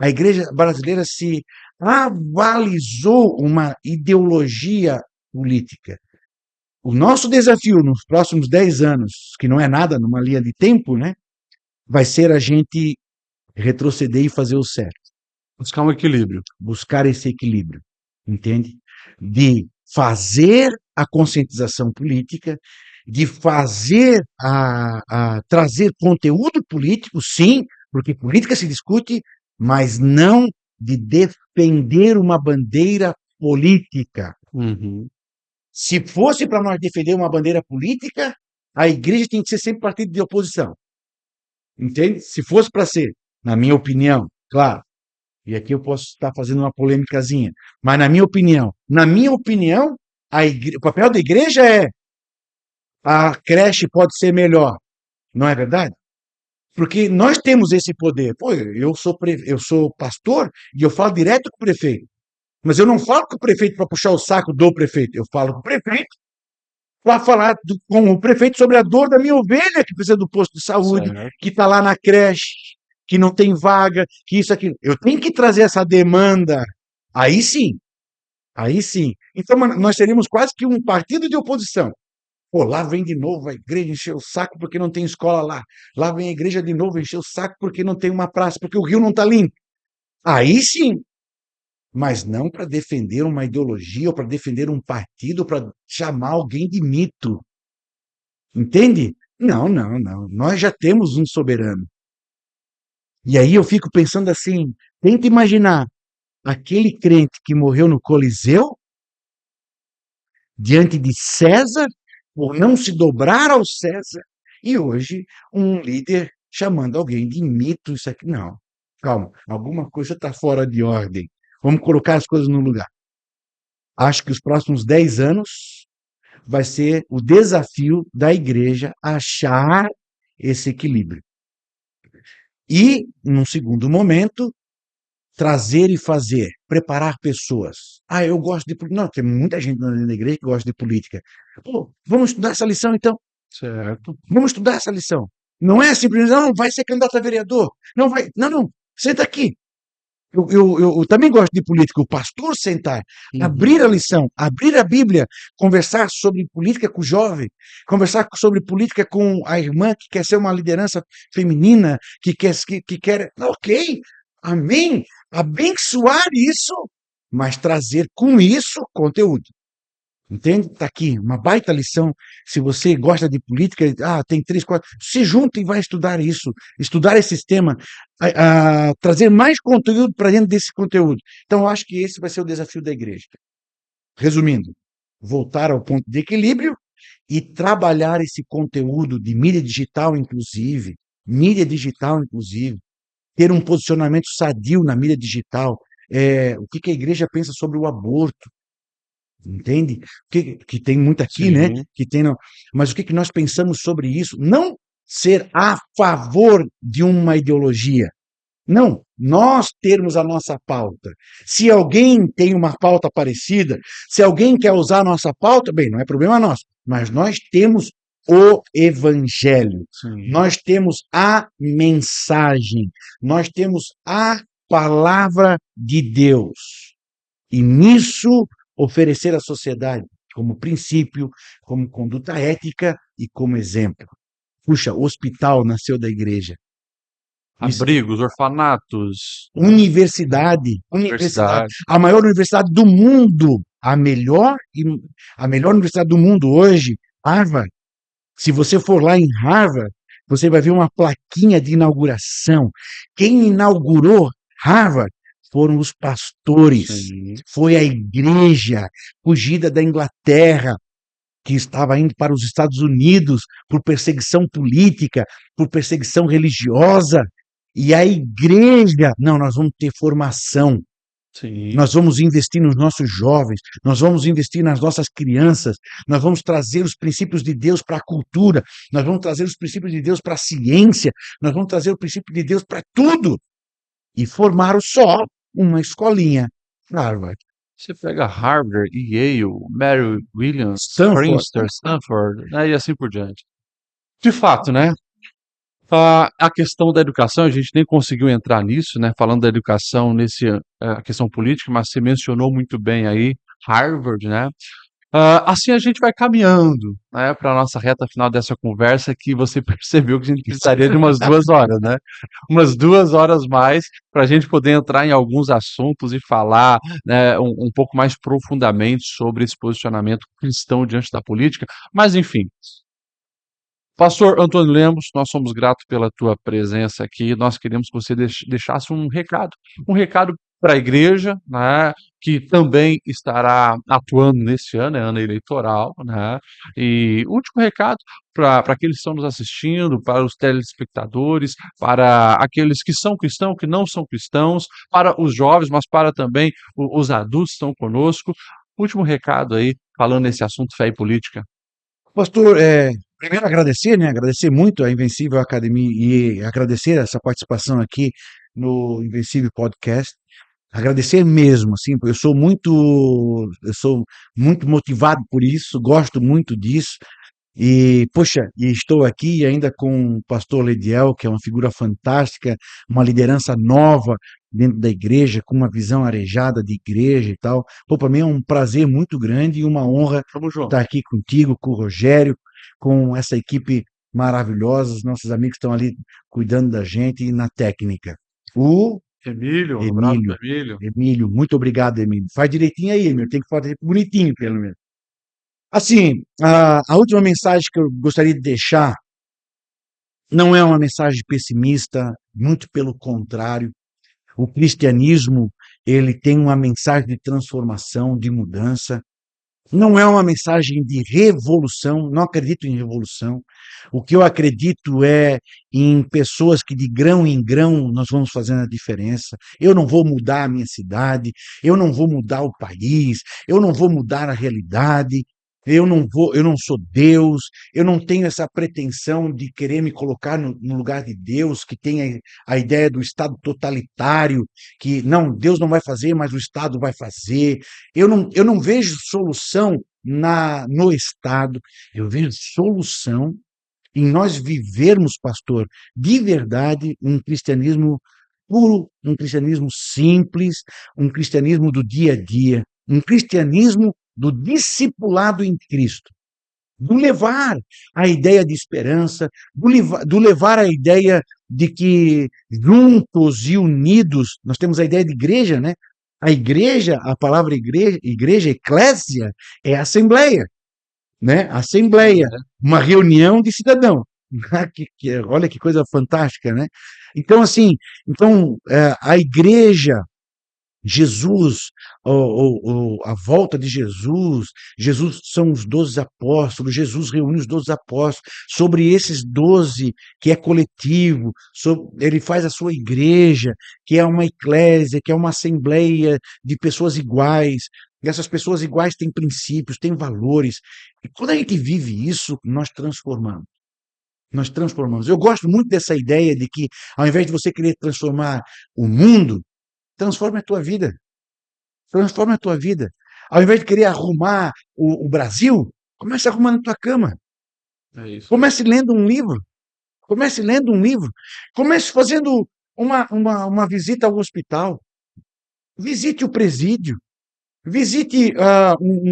A igreja brasileira se avalizou uma ideologia política. O nosso desafio nos próximos 10 anos, que não é nada numa linha de tempo, né, vai ser a gente retroceder e fazer o certo. Buscar um equilíbrio. Buscar esse equilíbrio, entende? De fazer a conscientização política, de fazer trazer conteúdo político, sim, porque política se discute, mas não de defender uma bandeira política. Uhum. Se fosse para nós defender uma bandeira política, a igreja tem que ser sempre partido de oposição. Entende? Se fosse para ser, na minha opinião, claro, e aqui eu posso estar fazendo uma polêmicazinha, mas na minha opinião, o papel da igreja é a creche pode ser melhor, não é verdade? Porque nós temos esse poder. Pô, eu sou pastor e eu falo direto com o prefeito. Mas eu não falo com o prefeito para puxar o saco do prefeito. Eu falo com o prefeito para falar com o prefeito sobre a dor da minha ovelha que precisa do posto de saúde, Certo. que está lá na creche, que não tem vaga, que isso, aquilo. Eu tenho que trazer essa demanda. Aí sim. Aí sim. Então, nós seríamos quase que um partido de oposição. Pô, lá vem de novo a igreja encher o saco porque não tem escola lá. Lá vem a igreja de novo encher o saco porque não tem uma praça, porque o rio não está limpo. Aí sim. Mas não para defender uma ideologia ou para defender um partido, ou para chamar alguém de mito. Entende? Não, não, não. Nós já temos um soberano. E aí eu fico pensando assim, tenta imaginar aquele crente que morreu no Coliseu, diante de César, por não se dobrar ao César, e hoje um líder chamando alguém de mito, isso aqui. Não, calma, alguma coisa está fora de ordem. Vamos colocar as coisas no lugar. Acho que os próximos 10 anos vai ser o desafio da igreja achar esse equilíbrio. E, num segundo momento, trazer e fazer, preparar pessoas. Ah, eu gosto de política. Não, tem muita gente na igreja que gosta de política. Pô, vamos estudar essa lição então. Certo. Vamos estudar essa lição. Não é simplesmente, não, vai ser candidato a vereador. Não vai, não, não, senta aqui. Eu também gosto de política. O pastor sentar, abrir a lição, abrir a Bíblia, conversar sobre política com o jovem, conversar sobre política com a irmã que quer ser uma liderança feminina, que quer. Ok, amém. Abençoar isso, mas trazer com isso conteúdo. Entende? Está aqui, uma baita lição. Se você gosta de política, tem 3, 4, se junta e vai estudar isso, estudar esse sistema, trazer mais conteúdo para dentro desse conteúdo. Então, eu acho que esse vai ser o desafio da igreja. Resumindo, voltar ao ponto de equilíbrio e trabalhar esse conteúdo de mídia digital, inclusive, ter um posicionamento sadio na mídia digital. O que a igreja pensa sobre o aborto? Entende? Que tem muito aqui, né? Sim. Mas o que nós pensamos sobre isso? Não ser a favor de uma ideologia. Não, nós termos a nossa pauta. Se alguém tem uma pauta parecida, se alguém quer usar a nossa pauta, bem, não é problema nosso. Mas nós temos o evangelho. Sim. Nós temos a mensagem. Nós temos a palavra de Deus. E nisso oferecer à sociedade como princípio, como conduta ética e como exemplo. Puxa, o hospital nasceu da igreja. Abrigos, orfanatos, Universidade. universidade. A maior universidade do mundo. A melhor universidade do mundo hoje, Harvard. Se você for lá em Harvard, você vai ver uma plaquinha de inauguração. Quem inaugurou Harvard foram os pastores, Sim. foi a igreja fugida da Inglaterra, que estava indo para os Estados Unidos por perseguição política, por perseguição religiosa. E a igreja, não, nós vamos ter formação. Sim. Nós vamos investir nos nossos jovens, nós vamos investir nas nossas crianças, nós vamos trazer os princípios de Deus para a cultura, nós vamos trazer os princípios de Deus para a ciência, nós vamos trazer o princípio de Deus para tudo. E formaram só uma escolinha, Harvard. Você pega Harvard, Yale, Mary Williams, Stanford. Princeton, Stanford, né, e assim por diante. De fato, né? A questão da educação, a gente nem conseguiu entrar nisso, né? Falando da educação a questão política, mas você mencionou muito bem aí Harvard, né? Assim a gente vai caminhando, né, para a nossa reta final dessa conversa, que você percebeu que a gente precisaria de umas 2 horas, né? Umas 2 horas mais para a gente poder entrar em alguns assuntos e falar, né, um pouco mais profundamente sobre esse posicionamento cristão diante da política. Mas, enfim, Pastor Antônio Lemos, nós somos gratos pela tua presença aqui. Nós queremos que você deixasse um recado para a igreja, né, que também estará atuando nesse ano, é ano eleitoral, né? E último recado para aqueles que estão nos assistindo, para os telespectadores, para aqueles que são cristãos, que não são cristãos, para os jovens, mas para também os adultos que estão conosco. Último recado aí, falando nesse assunto fé e política. Pastor, primeiro agradecer, né? Agradecer muito a Invencível Academia e agradecer essa participação aqui no Invencível Podcast. Agradecer mesmo, assim, porque eu sou muito motivado por isso, gosto muito disso. E, poxa, e estou aqui ainda com o pastor Lediel, que é uma figura fantástica, uma liderança nova dentro da igreja, com uma visão arejada de igreja e tal. Pô, para mim é um prazer muito grande e uma honra Tamo junto. estar aqui contigo, com o Rogério, com essa equipe maravilhosa, os nossos amigos estão ali cuidando da gente e na técnica. O Emílio, um abraço Emílio, para Emílio. Emílio, muito obrigado, Emílio. Faz direitinho aí, Emílio, tem que fazer bonitinho, pelo menos. Assim, a última mensagem que eu gostaria de deixar não é uma mensagem pessimista, muito pelo contrário. O cristianismo, ele tem uma mensagem de transformação, de mudança. Não é uma mensagem de revolução, não acredito em revolução. O que eu acredito é em pessoas que de grão em grão nós vamos fazendo a diferença. Eu não vou mudar a minha cidade, eu não vou mudar o país, eu não vou mudar a realidade. Eu não sou Deus, eu não tenho essa pretensão de querer me colocar no lugar de Deus, que tem a ideia do Estado totalitário, que não, Deus não vai fazer, mas o Estado vai fazer. Eu não vejo solução no Estado, eu vejo solução em nós vivermos, pastor, de verdade, um cristianismo puro, um cristianismo simples, um cristianismo do dia a dia, um cristianismo do discipulado em Cristo, do levar a ideia de esperança, do levar a ideia de que juntos e unidos, nós temos a ideia de igreja, né? A igreja, a palavra igreja, eclésia, é assembleia, né? Assembleia, uma reunião de cidadãos. Olha que coisa fantástica, né? Então, assim, a igreja, Jesus, a volta de Jesus, Jesus são os 12 apóstolos, Jesus reúne os 12 apóstolos, sobre esses 12 que é coletivo, ele faz a sua igreja, que é uma eclésia, que é uma assembleia de pessoas iguais, e essas pessoas iguais têm princípios, têm valores, e quando a gente vive isso, nós transformamos. Nós transformamos. Eu gosto muito dessa ideia de que, ao invés de você querer transformar o mundo, transforme a tua vida. Transforme a tua vida. Ao invés de querer arrumar o Brasil, comece arrumando a tua cama. É isso. Comece lendo um livro. Comece lendo um livro. Comece fazendo uma visita ao hospital. Visite o presídio. Visite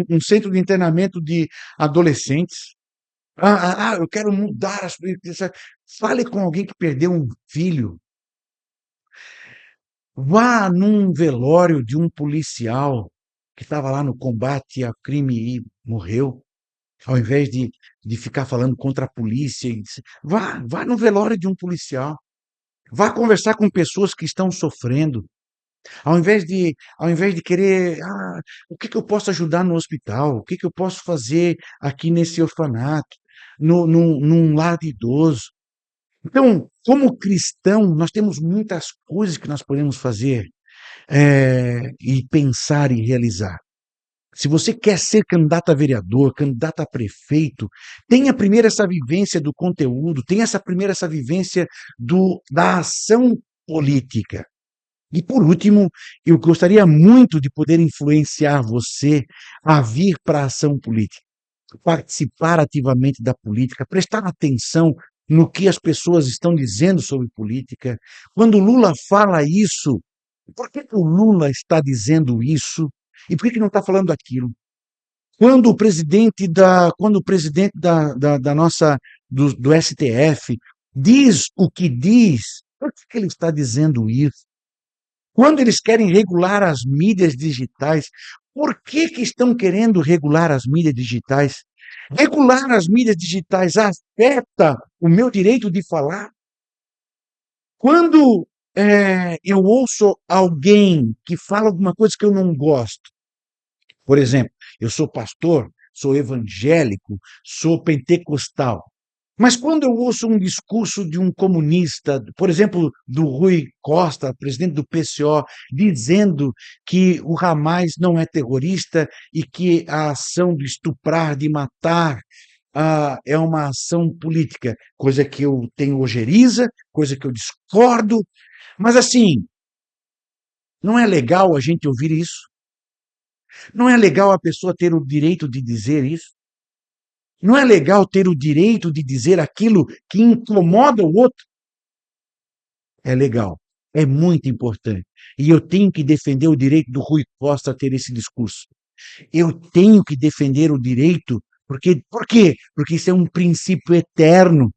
um centro de internamento de adolescentes. Eu quero mudar as coisas. Fale com alguém que perdeu um filho. Vá num velório de um policial que estava lá no combate ao crime e morreu, ao invés de ficar falando contra a polícia. Vá no velório de um policial. Vá conversar com pessoas que estão sofrendo. Ao invés de querer, o que eu posso ajudar no hospital? O que eu posso fazer aqui nesse orfanato? Num lar de idoso? Então, como cristão, nós temos muitas coisas que nós podemos fazer e pensar e realizar. Se você quer ser candidato a vereador, candidato a prefeito, tenha primeiro essa vivência do conteúdo, tenha essa vivência da ação política. E por último, eu gostaria muito de poder influenciar você a vir para a ação política, participar ativamente da política, prestar atenção no que as pessoas estão dizendo sobre política. Quando o Lula fala isso, por que o Lula está dizendo isso? E por que não está falando aquilo? Quando o presidente do STF diz o que diz, por que ele está dizendo isso? Quando eles querem regular as mídias digitais, por que estão querendo regular as mídias digitais? Regular as mídias digitais afeta o meu direito de falar? Quando eu ouço alguém que fala alguma coisa que eu não gosto, por exemplo, eu sou pastor, sou evangélico, sou pentecostal, mas quando eu ouço um discurso de um comunista, por exemplo, do Rui Costa, presidente do PCO, dizendo que o Hamas não é terrorista e que a ação de estuprar, de matar, é uma ação política, coisa que eu tenho ojeriza, coisa que eu discordo, mas assim, não é legal a gente ouvir isso? Não é legal a pessoa ter o direito de dizer isso? Não é legal ter o direito de dizer aquilo que incomoda o outro? É legal, é muito importante. E eu tenho que defender o direito do Rui Costa a ter esse discurso. Eu tenho que defender o direito, por quê? Porque isso é um princípio eterno.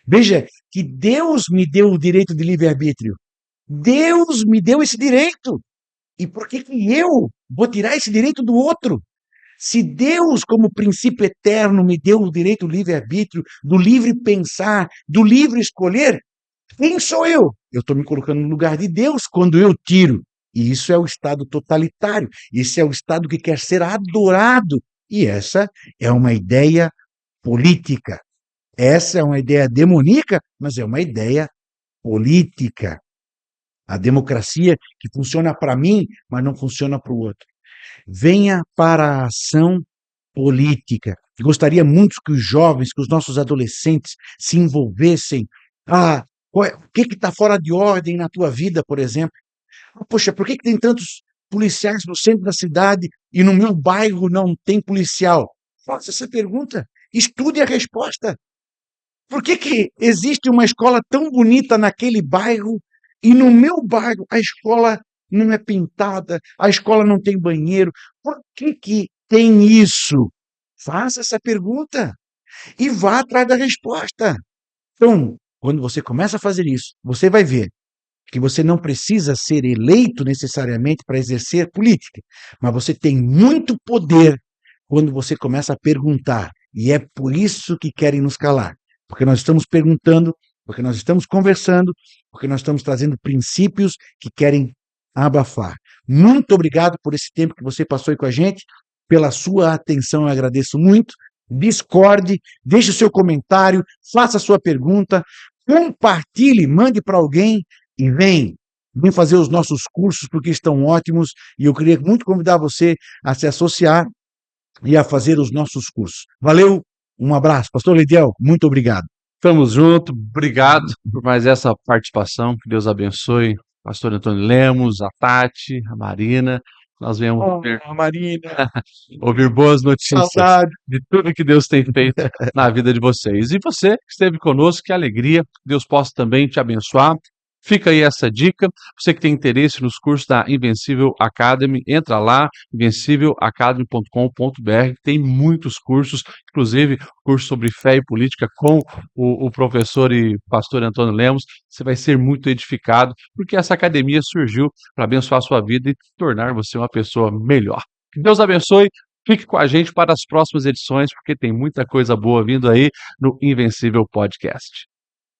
Veja que Deus me deu o direito de livre-arbítrio. Deus me deu esse direito. E por que que eu vou tirar esse direito do outro? Se Deus, como princípio eterno, me deu o direito do livre-arbítrio, do livre pensar, do livre escolher, quem sou eu? Eu estou me colocando no lugar de Deus quando eu tiro. E isso é o Estado totalitário. Isso é o Estado que quer ser adorado. E essa é uma ideia política. Essa é uma ideia demoníaca, mas é uma ideia política. A democracia que funciona para mim, mas não funciona para o outro. Venha para a ação política. Gostaria muito que os jovens, que os nossos adolescentes se envolvessem. O que está fora de ordem na tua vida, por exemplo? Poxa, por que tem tantos policiais no centro da cidade e no meu bairro não tem policial? Faça essa pergunta. Estude a resposta. Por que existe uma escola tão bonita naquele bairro e no meu bairro a escola não é pintada, a escola não tem banheiro? Por que tem isso? Faça essa pergunta e vá atrás da resposta. Então, quando você começa a fazer isso, você vai ver que você não precisa ser eleito necessariamente para exercer política, mas você tem muito poder quando você começa a perguntar. E é por isso que querem nos calar. Porque nós estamos perguntando, porque nós estamos conversando, porque nós estamos trazendo princípios que querem abafar. Muito obrigado por esse tempo que você passou aí com a gente, pela sua atenção, eu agradeço muito. Discorde, deixe o seu comentário, faça a sua pergunta, compartilhe, mande para alguém e vem fazer os nossos cursos porque estão ótimos e eu queria muito convidar você a se associar e a fazer os nossos cursos. Valeu, um abraço. Pastor Lidiel, muito obrigado. Estamos juntos, obrigado por mais essa participação, que Deus abençoe. Pastor Antônio Lemos, a Tati, a Marina, nós viemos Marina, ouvir boas notícias saudade. de tudo que Deus tem feito na vida de vocês. E você que esteve conosco, que alegria, Deus possa também te abençoar. Fica aí essa dica. Você que tem interesse nos cursos da Invencível Academy, entra lá, invencívelacademy.com.br. Tem muitos cursos, inclusive curso sobre fé e política com o professor e pastor Antônio Lemos. Você vai ser muito edificado, porque essa academia surgiu para abençoar a sua vida e tornar você uma pessoa melhor. Que Deus abençoe. Fique com a gente para as próximas edições, porque tem muita coisa boa vindo aí no Invencível Podcast.